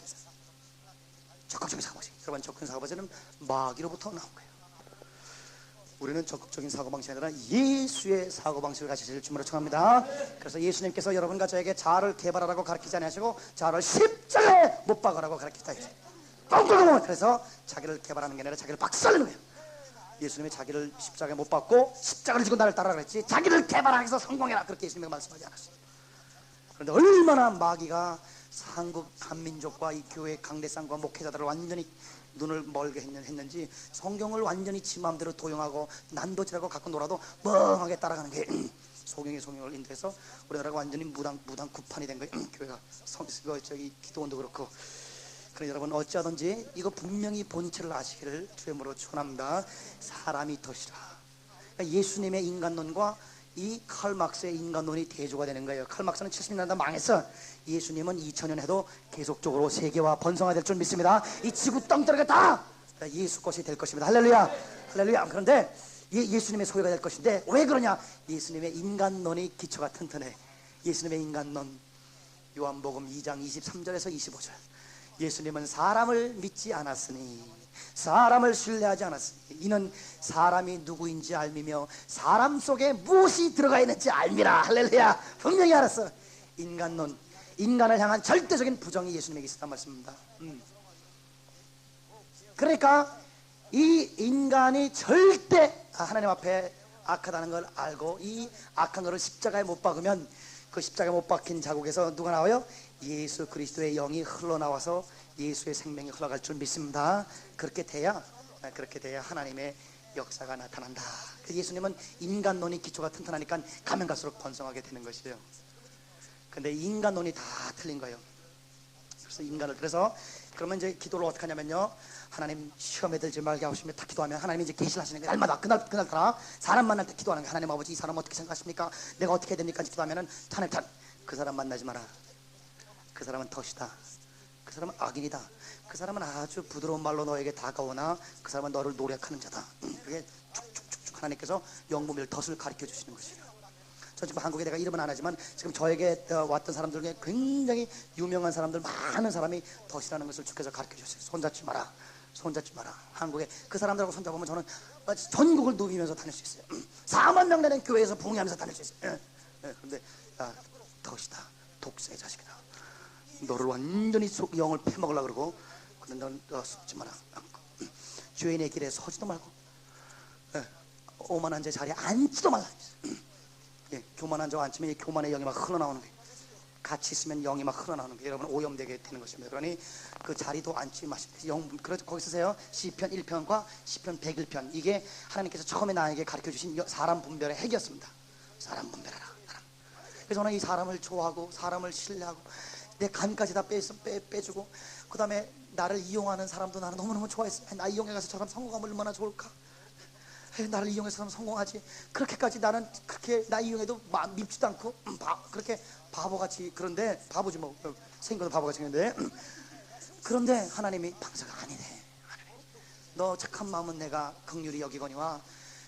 적극적인 사고방식. 여러분, 적극적인 사고방식은 마귀로부터 나온 거예요. 우리는 적극적인 사고방식이 아니라 예수의 사고방식을 가지실 주님으로 청합니다. 그래서 예수님께서 여러분과 저에게 자아를 개발하라고 가르치지 않으시고 자아를 십자가에 못 박으라고 가르치다 했어요. 그래서 자기를 개발하는 게 아니라 자기를 박살내는 거예요. 예수님이 자기를 십자가에 못 박고 십자가를 지고 나를 따라라 그랬지 자기를 개발하기 위해서 성공해라 그렇게 예수님이 말씀하지 않았어요. 그런데 얼마나 마귀가 한국 한민족과 이 교회 강대상과 목회자들을 완전히 눈을 멀게 했는지 성경을 완전히 지 마음대로 도용하고 난도질하고 갖고 놀아도 멍하게 따라가는 게 소경을 인도해서 우리나라가 완전히 무당 구판이 된 거예요. 교회가 기도원도 그렇고. 그래서 여러분 어찌하든지 이거 분명히 본체를 아시기를 주님으로 축원합니다. 사람이 덫이라. 그러니까 예수님의 인간론과 이 칼 막스의 인간론이 대조가 되는 거예요. 칼 막스는 70년대 망했어. 예수님은 2000년 해도 계속적으로 세계화 번성화될 줄 믿습니다. 이 지구 덩어리가 다 예수 것이 될 것입니다. 할렐루야. 할렐루야. 그런데 예수님의 소유가 될 것인데 왜 그러냐? 예수님의 인간론이 기초가 튼튼해. 예수님의 인간론 요한복음 2장 23절에서 25절. 예수님은 사람을 믿지 않았으니 사람을 신뢰하지 않았으니 이는 사람이 누구인지 알미며 사람 속에 무엇이 들어가 있는지 알미라. 할렐루야. 분명히 알았어. 인간론, 인간을 향한 절대적인 부정이 예수님에게 있었단 말씀입니다. 그러니까 이 인간이 절대 하나님 앞에 악하다는 걸 알고 이 악한 것을 십자가에 못 박으면 그 십자가에 못 박힌 자국에서 누가 나와요? 예수 그리스도의 영이 흘러나와서 예수의 생명이 흘러갈 줄 믿습니다. 그렇게 돼야 하나님의 역사가 나타난다. 예수님은 인간론이 기초가 튼튼하니까 가면 갈수록 번성하게 되는 것이에요. 근데 인간론이 다 틀린 거예요. 그래서 그러면 이제 기도를 어떻게 하냐면요, 하나님 시험에 들지 말게 하시면 다 기도하면 하나님이 이제 계시를 하시는 거예요. 날마다 그날따라 사람 만날 때 기도하는 거예요. 하나님 아버지 이 사람 어떻게 생각하십니까? 내가 어떻게 해야 됩니까? 기도하면은 하나님 그 사람 만나지 마라. 그 사람은 덫이다. 그 사람은 악인이다. 그 사람은 아주 부드러운 말로 너에게 다가오나 그 사람은 너를 노력하는 자다. 그게 쭉쭉쭉쭉 하나님께서 영분별 덫을 가르쳐 주시는 것이에요. 저 지금 한국에 내가 이름은 안 하지만 지금 저에게 왔던 사람들 중에 굉장히 유명한 사람들 많은 사람이 덫이라는 것을 주께서 가르쳐 주셨어요. 손잡지 마라. 한국에 그 사람들하고 손잡으면 저는 전국을 누비면서 다닐 수 있어요. 4만 명 되는 교회에서 봉회하면서 다닐 수 있어요. 그런데 덫이다. 독사의 자식이다. 너를 완전히 영을 패먹으려고 그러고 그런데 넌 속지 마라. 죄인의 길에 서지도 말고 오만한 자 자리에 앉지도 말라. 교만한 자 앉으면 교만의 영이 막 흘러나오는 거예요. 같이 있으면 영이 막 흘러나오는 거예요. 여러분 오염되게 되는 것입니다. 그러니 그 자리도 앉지 마십시오. 그래서 거기 쓰세요. 시편 1편과 시편 101편. 이게 하나님께서 처음에 나에게 가르쳐주신 사람 분별의 핵이었습니다. 사람 분별하라. 그래서 저는 이 사람을 좋아하고 사람을 신뢰하고 내 간까지 다 빼주고 그 다음에 나를 이용하는 사람도 나는 너무너무 좋아했어요. 나 이용해가서 저 사람 성공하면 얼마나 좋을까. 나를 이용해서 사람 성공하지. 그렇게까지 나는 그렇게 나 이용해도 밉지도 않고 그렇게 바보같이. 그런데 바보지 뭐 생긴 것도 바보같이 생겼는데 그런데 하나님이 방사가 아니네. 너 착한 마음은 내가 긍휼히 여기거니와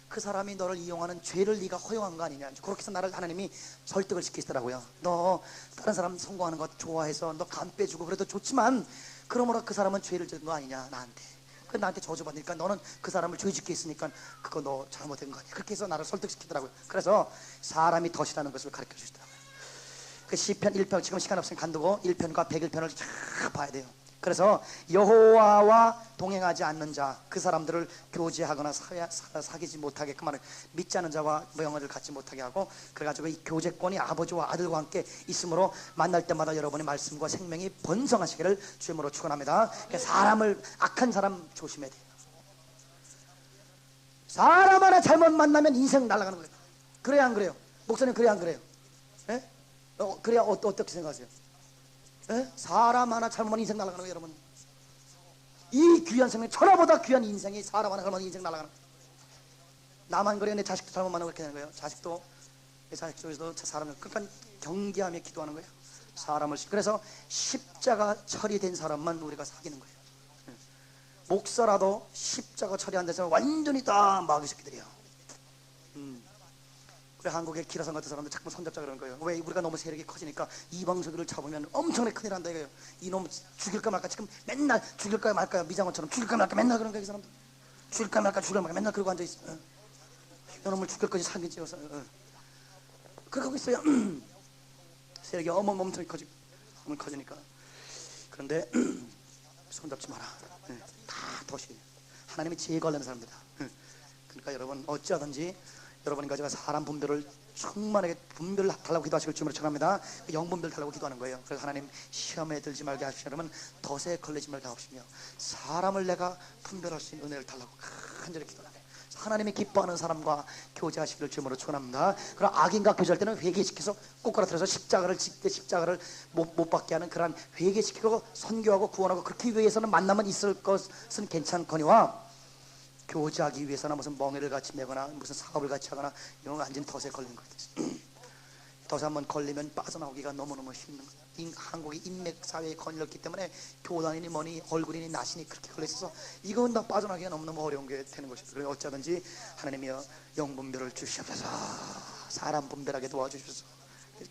그 사람이 너를 이용하는 죄를 네가 허용한 거 아니냐. 그렇게 해서 나를 하나님이 설득을 시키시더라고요. 너 다른 사람 성공하는 거 좋아해서 너 간 빼주고 그래도 좋지만 그러므로 그 사람은 죄를 지은 거 아니냐 나한테. 그 나한테 저주받으니까 너는 그 사람을 죄짓게 했으니까 그거 너 잘못된 거 아니야. 그렇게 해서 나를 설득시키더라고요. 그래서 사람이 덫이라는 것을 가르쳐 주시더라고요. 그 시편 1편, 지금 시간 없으면 간두고 1편과 101편을 쫙 봐야 돼요. 그래서 여호와와 동행하지 않는 자, 그 사람들을 교제하거나 사귀지 못하게끔 하는, 믿지 않는 자와 영혼을 갖지 못하게 하고, 그래가지고 이 교제권이 아버지와 아들과 함께 있으므로 만날 때마다 여러분의 말씀과 생명이 번성하시기를 주님으로 축원합니다. 사람을, 악한 사람 조심해야 돼요. 사람 하나 잘못 만나면 인생 날아가는 거예요. 그래야 안 그래요? 목사님 그래야 안 그래요? 예? 그래야 어떻게 생각하세요? 에? 사람 하나 잘못하면 인생 날아가는 거예요, 여러분. 이 귀한 생명, 천하보다 귀한 인생이 사람 하나 잘못하면 인생 날아가는 거예요. 나만 그래요? 내 자식도 잘못 만나고 그렇게 되는 거예요. 자식도, 내 자식 쪽에서도 사람을 끝까지 경계하며 기도하는 거예요. 사람을. 그래서 십자가 처리된 사람만 우리가 사귀는 거예요. 목사라도 십자가 처리 안 돼서 완전히 다 마귀 새끼들이야. 그래, 한국의 기라성 같은 사람들 자꾸 손잡자 그러는 거예요. 왜? 우리가 너무 세력이 커지니까 이방석이를 잡으면 엄청나게 큰일 난다 이거예요. 이놈 죽일까 말까, 지금 맨날 죽일까 말까, 미장원처럼 죽일까 말까 맨날 그런 거예요. 이 사람들 죽일까 말까 맨날 그러고 앉아있어. 이놈을 죽일 거지 사기 찍어서 그렇게 하고 있어요. 세력이 엄청나게 커지니까. 그런데 손잡지 마라. 다 덫이에요. 하나님이 제일 걸리는 사람들이다. 그러니까 여러분 어찌하든지 여러분이 가지고 사람 분별을 충만하게 분별을 달라고 기도하시길 주님으로 청합니다. 영분별 달라고 기도하는 거예요. 그래서 하나님 시험에 들지 말게 하시며, 여러분 덫에 걸리지 말게 하시며, 사람을 내가 분별할 수 있는 은혜를 달라고 간절히 기도하네요. 하나님이 기뻐하는 사람과 교제하시기를 주님으로 축원합니다. 그럼 악인과 교제할 때는 회개시켜서 꼬꾸라뜨려서 십자가를 짓되 십자가를 못 받게 하는 그런 회개시키고 선교하고 구원하고 그렇게 위해서는 만나면 있을 것은 괜찮거니와, 교제하기 위해서나 무슨 멍에를 같이 매거나 무슨 사업을 같이 하거나 이런 건 완전 덫에 걸리는 거예요. 덫에 한번 걸리면 빠져나오기가 너무너무 힘든 거예요. 한국이 인맥사회에 걸렸기 때문에 교단이니 뭐니 얼굴이니 나시니 그렇게 걸려있어서 이건 다 빠져나가기가 너무너무 어려운 게 되는 것이죠. 그래서 어쩌든지 하나님이여 영분별을 주시옵소서, 사람 분별하게 도와주셔서,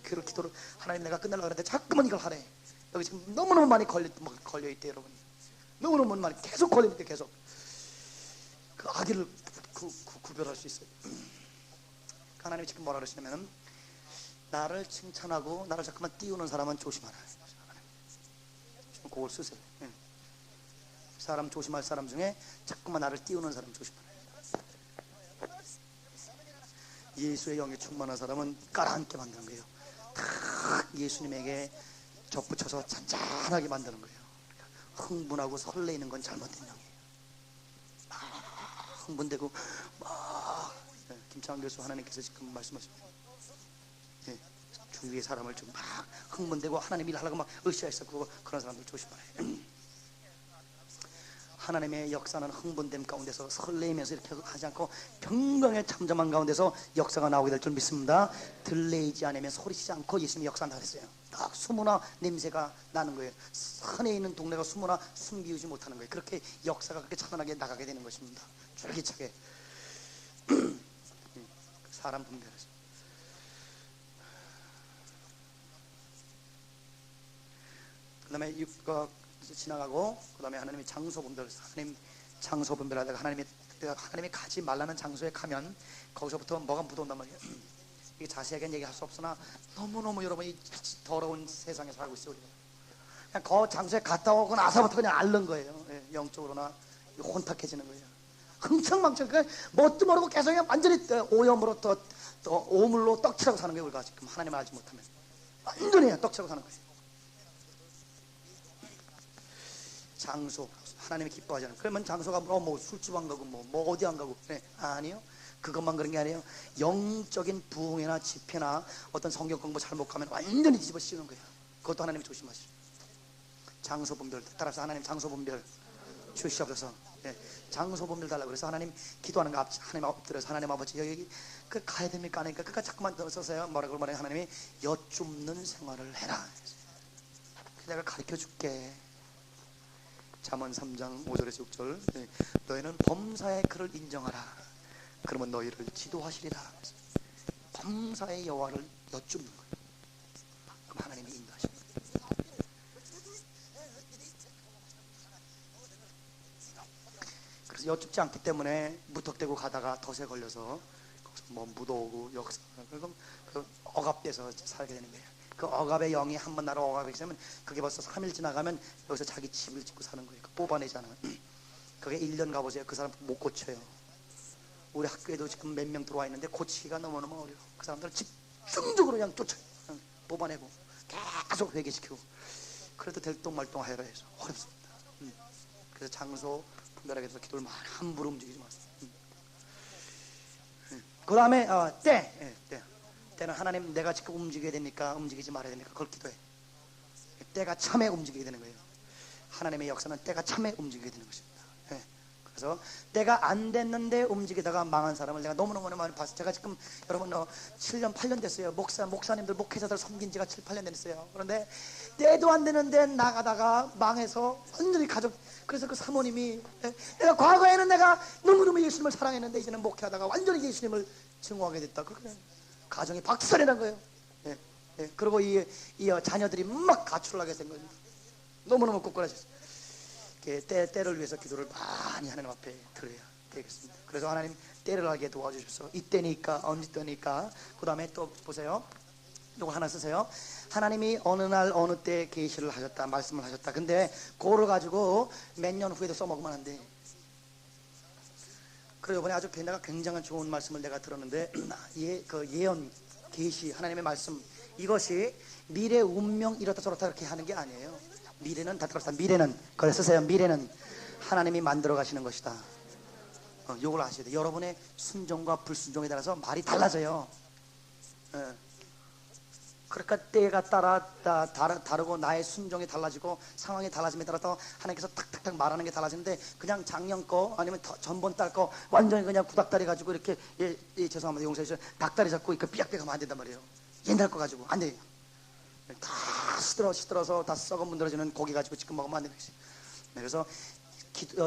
그 기도를 하나님 내가 끝내려고 하는데 자꾸만 이걸 하래. 여기 지금 너무너무 많이 걸려있대 여러분. 너무너무 많이 계속 걸리는데 계속 그 악의를 구별할 수 있어요. 하나님이 지금 뭐라 그러시냐면은, 나를 칭찬하고 나를 자꾸만 띄우는 사람은 조심하라. 그걸 쓰세요. 사람 조심할 사람 중에 자꾸만 나를 띄우는 사람 조심하라. 예수의 영에 충만한 사람은 깔아앉게 만드는 거예요. 다 예수님에게 접붙여서 잔잔하게 만드는 거예요. 흥분하고 설레이는 건 잘못된 영이에요. 흥분되고 막, 김창환 교수 하나님께서 지금 말씀하십니다. 주위의 사람을 좀 막 흥분되고 하나님 일하려고 막 으쌰으쌰 그런 사람들 조심하래요. 하나님의 역사는 흥분됨 가운데서 설레이면서 이렇게 하지 않고 평강의 잠잠한 가운데서 역사가 나오게 될 줄 믿습니다. 들레이지 않으면 소리치지 않고 예수님이 역사한다 그랬어요. 딱 수모나 냄새가 나는 거예요. 산에 있는 동네가 수모나 숨기우지 못하는 거예요. 그렇게 역사가 그렇게 찬란하게 나가게 되는 것입니다. 쫄깃하게. 사람 분별해서. 그 다음에 육각 지나가고, 그 다음에 하나님이 장소 분별, 하나님 장소 분별하다가 하나님이 가지 말라는 장소에 가면 거기서부터 뭐가 묻어온단 말이에요. 이게 자세하게 얘기할 수 없으나 너무너무 여러분이 더러운 세상에 살고 있어요. 우리가 그냥 그 장소에 갔다 오고 나서부터 그냥 앓는 거예요. 영적으로나 혼탁해지는 거예요. 흥청망청 뭣도 모르고 계속 그냥 완전히 오염으로 또 오물로 떡치라고 사는 거예요. 우리가 지금 하나님을 알지 못하면 완전히 떡치라고 사는 거예요. 장소, 하나님이 기뻐하지 않아요. 그러면 장소가 뭐 술집 안 가고 뭐 어디 안 가고, 아니요. 그것만 그런 게 아니에요. 영적인 부흥회나 집회나 어떤 성경 공부 잘못 가면 완전히 뒤집어 씌우는 거예요. 그것도 하나님이 조심하시죠. 장소 분별, 따라서 하나님 장소 분별 주시옵소서. 장소 분별 달라고 그래서 하나님 기도하는 거 하나님 엎드려서, 하나님 아버지 여기 그 가야 됩니까? 하니까 그가 자꾸만 더 써서요. 뭐라고 말해요? 하나님이 여쭙는 생활을 해라. 내가 가르쳐 줄게. 잠언 3장 5절에서 6절. 너희는 범사의 그를 인정하라. 그러면 너희를 지도하시리라. 범사의 여호와를 여쭙는 거예요. 그럼 하나님이 인도하십니다. 그래서 여쭙지 않기 때문에 무턱대고 가다가 덫에 걸려서 거기서 뭐 묻어오고 역사 그럼 그 억압돼서 살게 되는 거예요. 그 억압의 영이 한번 나를 억압하게 되면 그게 벌써 3일 지나가면 여기서 자기 집을 짓고 사는 거예요. 뽑아내잖아. 그게 1년 가보세요. 그 사람 못 고쳐요. 우리 학교에도 지금 몇 명 들어와 있는데 고치기가 너무너무 어려워. 그 사람들 집중적으로 그냥 쫓아요. 뽑아내고 계속 회개시키고 그래도 될똥말똥하여라 해서 어렵습니다. 그래서 장소 분별하게 해서 기도를 많이 함부로 움직이지 마세요. 그 다음에 때는 하나님 내가 지금 움직여야 되니까 움직이지 말아야 되니까 그걸 기도해. 때가 참에 움직이게 되는 거예요. 하나님의 역사는 때가 참에 움직이게 되는 것입니다. 그래서 때가 안 됐는데 움직이다가 망한 사람을 내가 너무너무 많이 봤어요. 제가 지금 여러분 7년 8년 됐어요. 목사님들 목회자들 섬긴 지가 7, 8년 됐어요. 그런데 때도 안 되는데 나가다가 망해서 완전히 그래서 그 사모님이 내가 과거에는 내가 너무너무 예수님을 사랑했는데 이제는 목회하다가 완전히 예수님을 증오하게 됐다. 그렇게 가정이 박살이 난 거예요. 그리고 이 자녀들이 막 가출하게 된 겁니다. 너무너무 ቁ꾸라졌어요. 때를 위해서 기도를 많이 하나님 앞에 드려야 되겠습니다. 그래서 하나님 때를 알게 도와주셔서 이때니까 언제 때니까. 그 다음에 또 보세요. 이거 하나 쓰세요. 하나님이 어느 날 어느 때 계시를 하셨다, 말씀을 하셨다. 근데 그거를 가지고 몇 년 후에도 써먹으면 안 돼. 그래서 이번에 아주 내가 굉장히 좋은 말씀을 내가 들었는데 그 예언, 계시, 하나님의 말씀, 이것이 미래 운명 이렇다 저렇다 이렇게 하는 게 아니에요. 미래는 다 들었다. 미래는 그래 쓰세요. 미래는 하나님이 만들어 가시는 것이다. 요걸 아셔야 돼요. 여러분의 순종과 불순종에 따라서 말이 달라져요. 그러니까 때가 다르고 나의 순종이 달라지고 상황이 달라짐에 따라서 하나님께서 탁탁탁 말하는 게 달라지는데 그냥 작년 거 아니면 전번 달 거 완전히 그냥 구닥다리 가지고 이렇게 죄송합니다. 용서해 주세요. 닭다리 잡고 이렇게 삐약삐약 하면 안 된단 말이에요. 옛날 거 가지고 안 돼요. 다 시들어서 다 썩어 문드러지는 고기 가지고 지금 먹으면 안 되는 것이. 그래서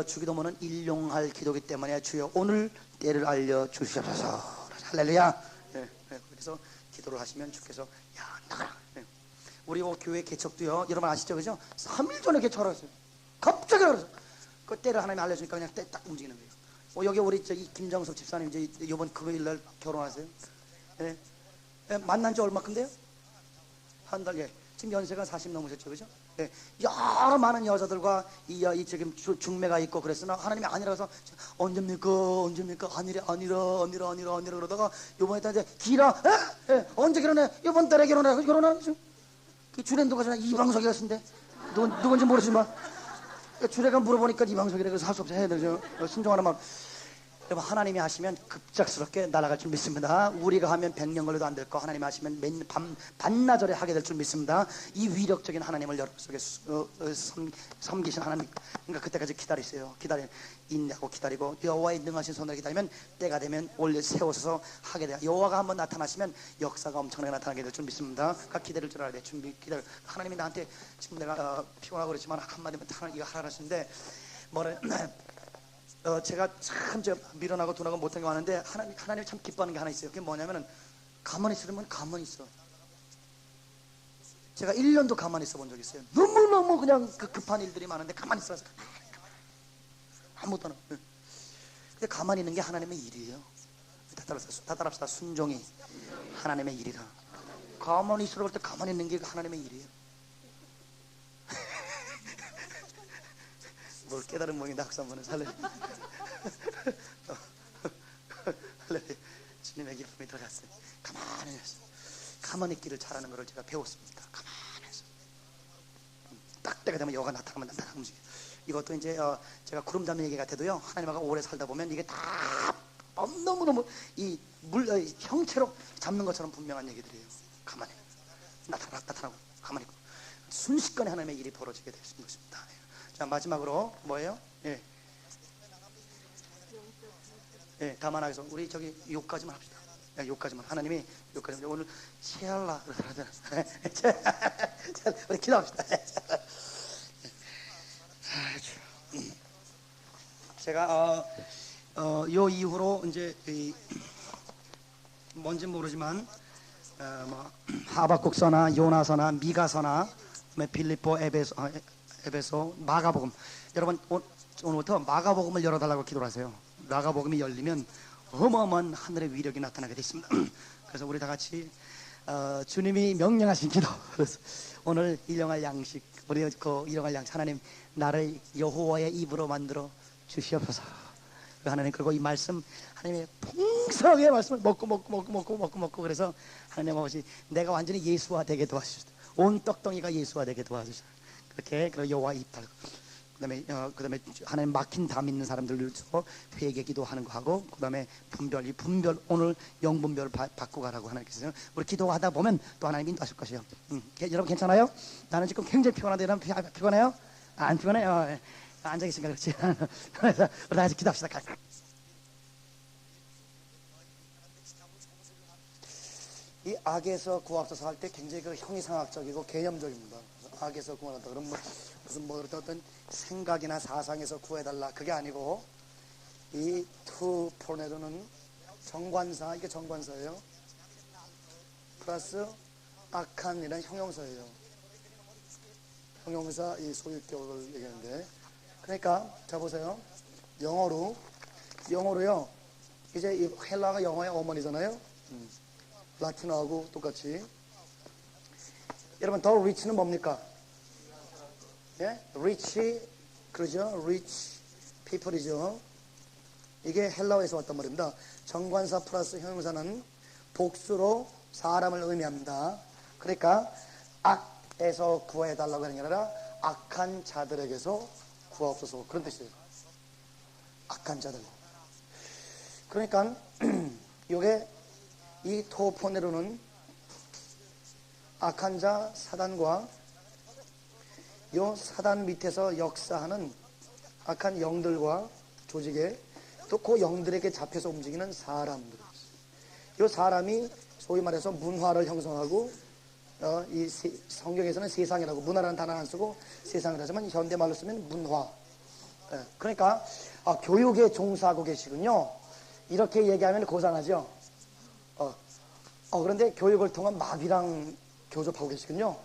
주기도문은 일용할 기도기 때문에 주여 오늘 때를 알려주시옵소서. 할렐루야. 그래서 기도를 하시면 주께서 야 나가라. 우리 교회 개척도요 여러분 아시죠? 그죠? 3일 전에 개척을 했어요. 갑자기 그래서 그 때를 하나님 알려주니까 그냥 때 딱 움직이는 거예요. 여기 우리 김정석 집사님 이제 이번 금요일날 결혼하세요. 만난 지 얼마큼 돼요? 한 달. 지금 연세가 40 넘으셨죠, 그죠? 여러 많은 여자들과 지금 중매가 있고 그랬으나 하나님이 아니라서 언제입니까 아니라 그러다가 요번에 이제 기라 언제 결혼해? 요번 달에 결혼해. 그 주례도가 전에 이방석이 같은데 누군지 모르지만 주례가 물어보니까 이방석이라 그래서 할 수 없이 해야 되죠. 순종하는 마음. 여러분 하나님이 하시면 급작스럽게 날아갈 줄 믿습니다. 우리가 하면 100년 걸려도 안 될 거 하나님이 하시면 반나절에 하게 될 줄 믿습니다. 이 위력적인 하나님을 여러분 속에 섬기신 하나님, 그러니까 그때까지 기다리세요. 인내하고 기다리고 여호와의 능하신 손으로 기다리면 때가 되면 올려 세워서 하게 돼요. 여호와가 한번 나타나시면 역사가 엄청나게 나타나게 될 줄 믿습니다. 그러니까 기다릴 줄 알아야 돼. 기다려. 하나님이 나한테 지금 내가 피곤하고 그렇지만 한마디면 이거 하라 하시는데 제가 참 밀어나고 둔하고 못한 게 많은데 하나님이 참 기뻐하는 게 하나 있어요. 그게 뭐냐면은 가만히 있으면 가만히 있어. 제가 1년도 가만히 있어 본 적이 있어요. 너무너무 그냥 급한 일들이 많은데 가만히 있어서 아무것도 안 하고. 근데 가만히 있는 게 하나님의 일이에요. 다 따라합시다. 순종이 하나님의 일이라. 가만히 있으라고 할 때 가만히 있는 게 하나님의 일이에요. 뭘 깨달은 모양이다. 학사 한번은 할렐루야. 주님의 기쁨이 들어갔어요. 가만히 있어요. 가만히 있기를 잘하는 것을 제가 배웠습니다. 가만히 있어요. 딱 때가 되면 여가 나타나면 움직여요. 이것도 이제 제가 구름 잡는 얘기 같아도요 하나님하고 오래 살다 보면 이게 다 너무너무 형체로 잡는 것처럼 분명한 얘기들이에요. 가만히 나타나고 가만히 있고 순식간에 하나님의 일이 벌어지게 되는 것입니다. 자, 마지막으로 뭐예요? 가만하게서 우리 욕까지만 합시다. 욕까지만. 하나님이 욕까지만. 오늘 체할라 그러더라고요. 우리 기도합시다. 제가 요 이후로 이제 뭔지 모르지만 뭐 하박국서나 요나서나 미가서나 빌립보, 에베소, 마가복음. 여러분 오늘부터 마가복음을 열어달라고 기도를 하세요. 마가복음이 열리면 어마어마한 하늘의 위력이 나타나게 되어 있습니다. 그래서 우리 다 같이 주님이 명령하신 기도. 그래서 오늘 일용할 양식, 우리 그 일용할 양식, 하나님 나를 여호와의 입으로 만들어 주시옵소서. 하나님, 그리고 이 말씀, 하나님의 풍성하게 말씀을 먹고 그래서 하나님 아버지, 내가 완전히 예수화 되게 도와주시다. 온 떡덩이가 예수화 되게 도와주시다. 그렇게 그 여호와 입 달고, 그다음에 하나님 막힌 담 있는 사람들을 위해서 회개 기도하는 거 하고, 그다음에 이 분별 오늘 영분별을 받고 가라고 하나님께서 우리 기도하다 보면 또 하나님 인도하실 것이요. 여러분 괜찮아요? 나는 지금 굉장히 피곤한데 여러분 피곤해요? 안 피곤해요? 예. 앉아 계시니까 그렇지. 그래서 우리 다 같이 기도합시다. 이 악에서 구하옵소서 할 때 굉장히 그 형이상학적이고 개념적입니다. 악에서 구하다 그럼 무슨 어떤 생각이나 사상에서 구해달라 그게 아니고, 이 투 포네로는 정관사, 이게 정관사예요. 플러스 악한이라는 형용사예요. 형용사 이 소유격을 얘기하는데, 그러니까 자 보세요. 영어로요. 이제 이 헬라가 영어의 어머니잖아요. 라틴어하고 똑같이. 여러분 더 리치는 뭡니까? 예? 리치, 그러죠? 리치 피플이죠. 이게 헬라어에서 왔단 말입니다. 정관사 플러스 형용사는 복수로 사람을 의미합니다. 그러니까 악에서 구해달라고 하는 게 아니라 악한 자들에게서 구하옵소서, 그런 뜻이에요. 악한 자들. 그러니까 요게 이 토포네로는 악한 자 사단과 요 사단 밑에서 역사하는 악한 영들과 조직에, 또 그 영들에게 잡혀서 움직이는 사람들. 요 사람이 소위 말해서 문화를 형성하고, 이 성경에서는 세상이라고, 문화라는 단어 안 쓰고 세상이라 하지만 현대말로 쓰면 문화. 그러니까 교육에 종사하고 계시군요. 이렇게 얘기하면 고상하죠. 그런데 교육을 통한 마귀랑 교접하고 계시군요.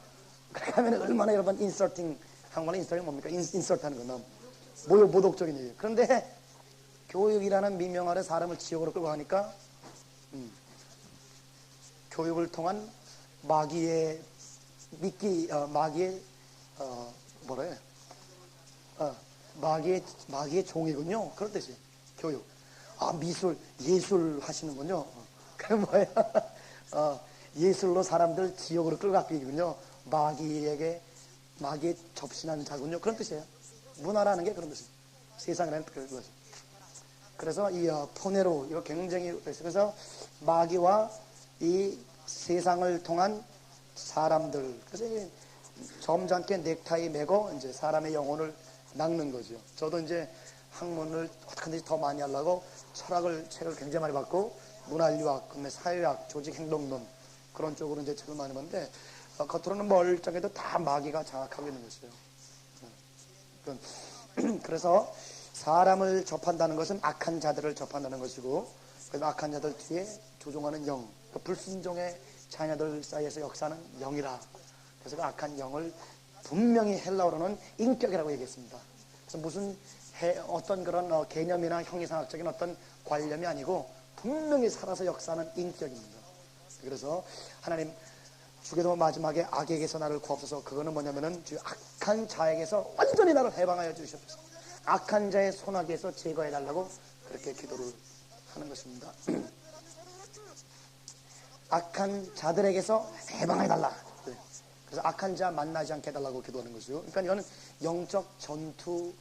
그렇게 하면 얼마나 여러분 인서팅, 한국말로 인서팅이 뭡니까? 인서트 하는 거나 모독적인 얘기예요. 그런데 교육이라는 민명 아래 사람을 지옥으로 끌고 가니까 교육을 통한 마귀의 마귀의 종이군요. 그런 뜻이에요. 교육. 미술, 예술 하시는군요. 그게 뭐예요? 예술로 사람들 지옥으로 끌고 가기 얘기군요. 마귀에 접신한 자군요. 그런 뜻이에요. 문화라는 게 그런 뜻이에요. 세상이라는 그런 거죠. 그래서 이 포네로, 이거 굉장히, 그래서 마귀와 이 세상을 통한 사람들, 그래서 점잖게 넥타이 매고 이제 사람의 영혼을 낚는 거죠. 저도 이제 학문을 어떻게든지 더 많이 하려고 책을 굉장히 많이 받고, 문화유학, 그다음에 사회학, 조직행동론 그런 쪽으로 이제 책을 많이 봤는데, 겉으로는 멀쩡해도 다 마귀가 장악하고 있는 것이에요. 그래서 사람을 접한다는 것은 악한 자들을 접한다는 것이고, 그 악한 자들 뒤에 조종하는 영, 그 불순종의 자녀들 사이에서 역사하는 영이라. 그래서 그 악한 영을 분명히 헬라어로는 인격이라고 얘기했습니다. 그래서 무슨 어떤 그런 개념이나 형이상학적인 어떤 관념이 아니고 분명히 살아서 역사하는 인격입니다. 그래서 하나님, 주기도 마지막에 악에게서 나를 구하옵소서. 그거는 뭐냐면은 악한 자에게서 완전히 나를 해방하여 주시옵소서. 악한 자의 손아귀에서 제거해달라고 그렇게 기도를 하는 것입니다. 악한 자들에게서 해방해달라. 그래서 악한 자 만나지 않게 해달라고 기도하는 것이요. 그러니까 이거는 영적 전투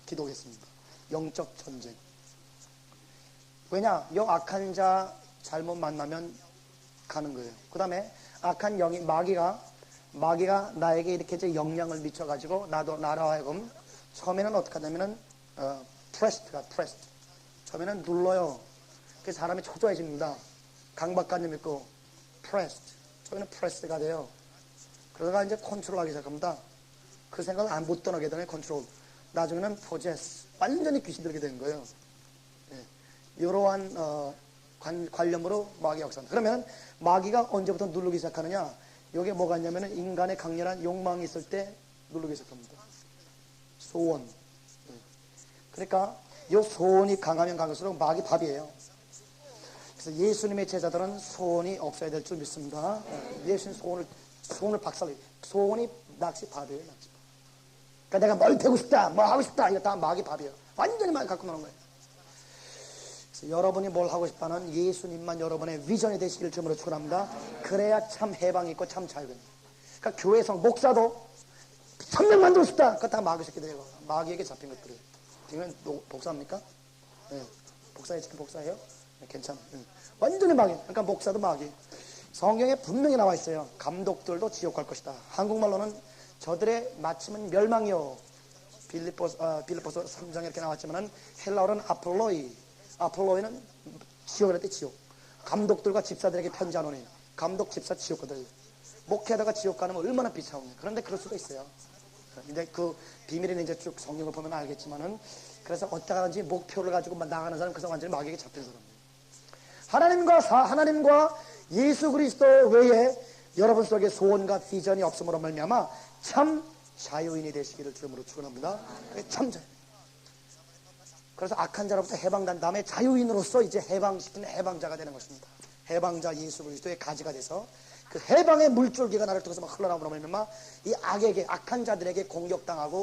기도겠습니다. 영적 전쟁. 왜냐? 요 악한 자 잘못 만나면 가는 거예요. 그 다음에 악한 영이 마귀가 나에게 이렇게 이제 영향을 미쳐가지고 나로 하여금 처음에는 어떻게 하냐면은 프레스트. 처음에는 눌러요. 그래서 사람이 초조해집니다. 강박관념 있고 처음에는 프레스가 돼요. 그러다가 이제 컨트롤하기 시작합니다. 그 생각을 못 떠나게 되네. 컨트롤. 나중에는 포제스, 완전히 귀신 들게 되는 거예요. 이러한 관념으로 마귀 역사입니다. 그러면 마귀가 언제부터 누르기 시작하느냐? 여기에 뭐가 있냐면 인간의 강렬한 욕망이 있을 때 누르기 시작합니다. 소원. 그러니까 이 소원이 강하면 강할수록 마귀 밥이에요. 그래서 예수님의 제자들은 소원이 없어야 될 줄 믿습니다. 예수님 소원을 박살내요. 소원이 낚시 밥이에요. 낚시 밥. 그러니까 내가 뭘 배고 싶다, 뭐 하고 싶다, 이거 다 마귀 밥이에요. 완전히 마귀 갖고 노는 거예요. 그래서 여러분이 뭘 하고 싶다는 예수님만 여러분의 비전이 되시길 주님으로 축원합니다. 그래야 참 해방이 있고 참 자유가 있는 거예요. 그러니까 교회에서 목사도 천명 만들고 싶다. 그거 다 마귀 새끼들이에요. 마귀에게 잡힌 것들이에요. 지금 복사합니까? 네. 복사해, 지금 복사해요? 네, 괜찮아요. 네. 완전히 마귀. 그러니까 목사도 마귀. 성경에 분명히 나와 있어요. 감독들도 지옥 갈 것이다. 한국말로는 저들의 마침은 멸망이요. 빌립보서 3장에 이렇게 나왔지만은 헬라어로는 아폴로이는 지옥이랄 때 지옥. 감독들과 집사들에게 편지하노니 감독 집사 지옥 가들. 목회하다가 지옥 가는 건 얼마나 비참해요. 그런데 그럴 수도 있어요. 근데 그 비밀은 이제 쭉 성경을 보면 알겠지만은 그래서 어디다가든지 목표를 가지고 나가는 사람 그래서 완전히 마귀에게 잡힌 사람이에요. 하나님과 예수 그리스도 외에 여러분 속에 소원과 비전이 없음으로 말미암아 참 자유인이 되시기를 주님으로 축원합니다. 참 자유. 그래서 악한 자로부터 해방된 다음에 자유인으로서 이제 해방시키는 해방자가 되는 것입니다. 해방자 예수 그리스도의 가지가 돼서 그 해방의 물줄기가 나를 통해서 막 흘러나오므로 말미암아 이 악한 자들에게 공격당하고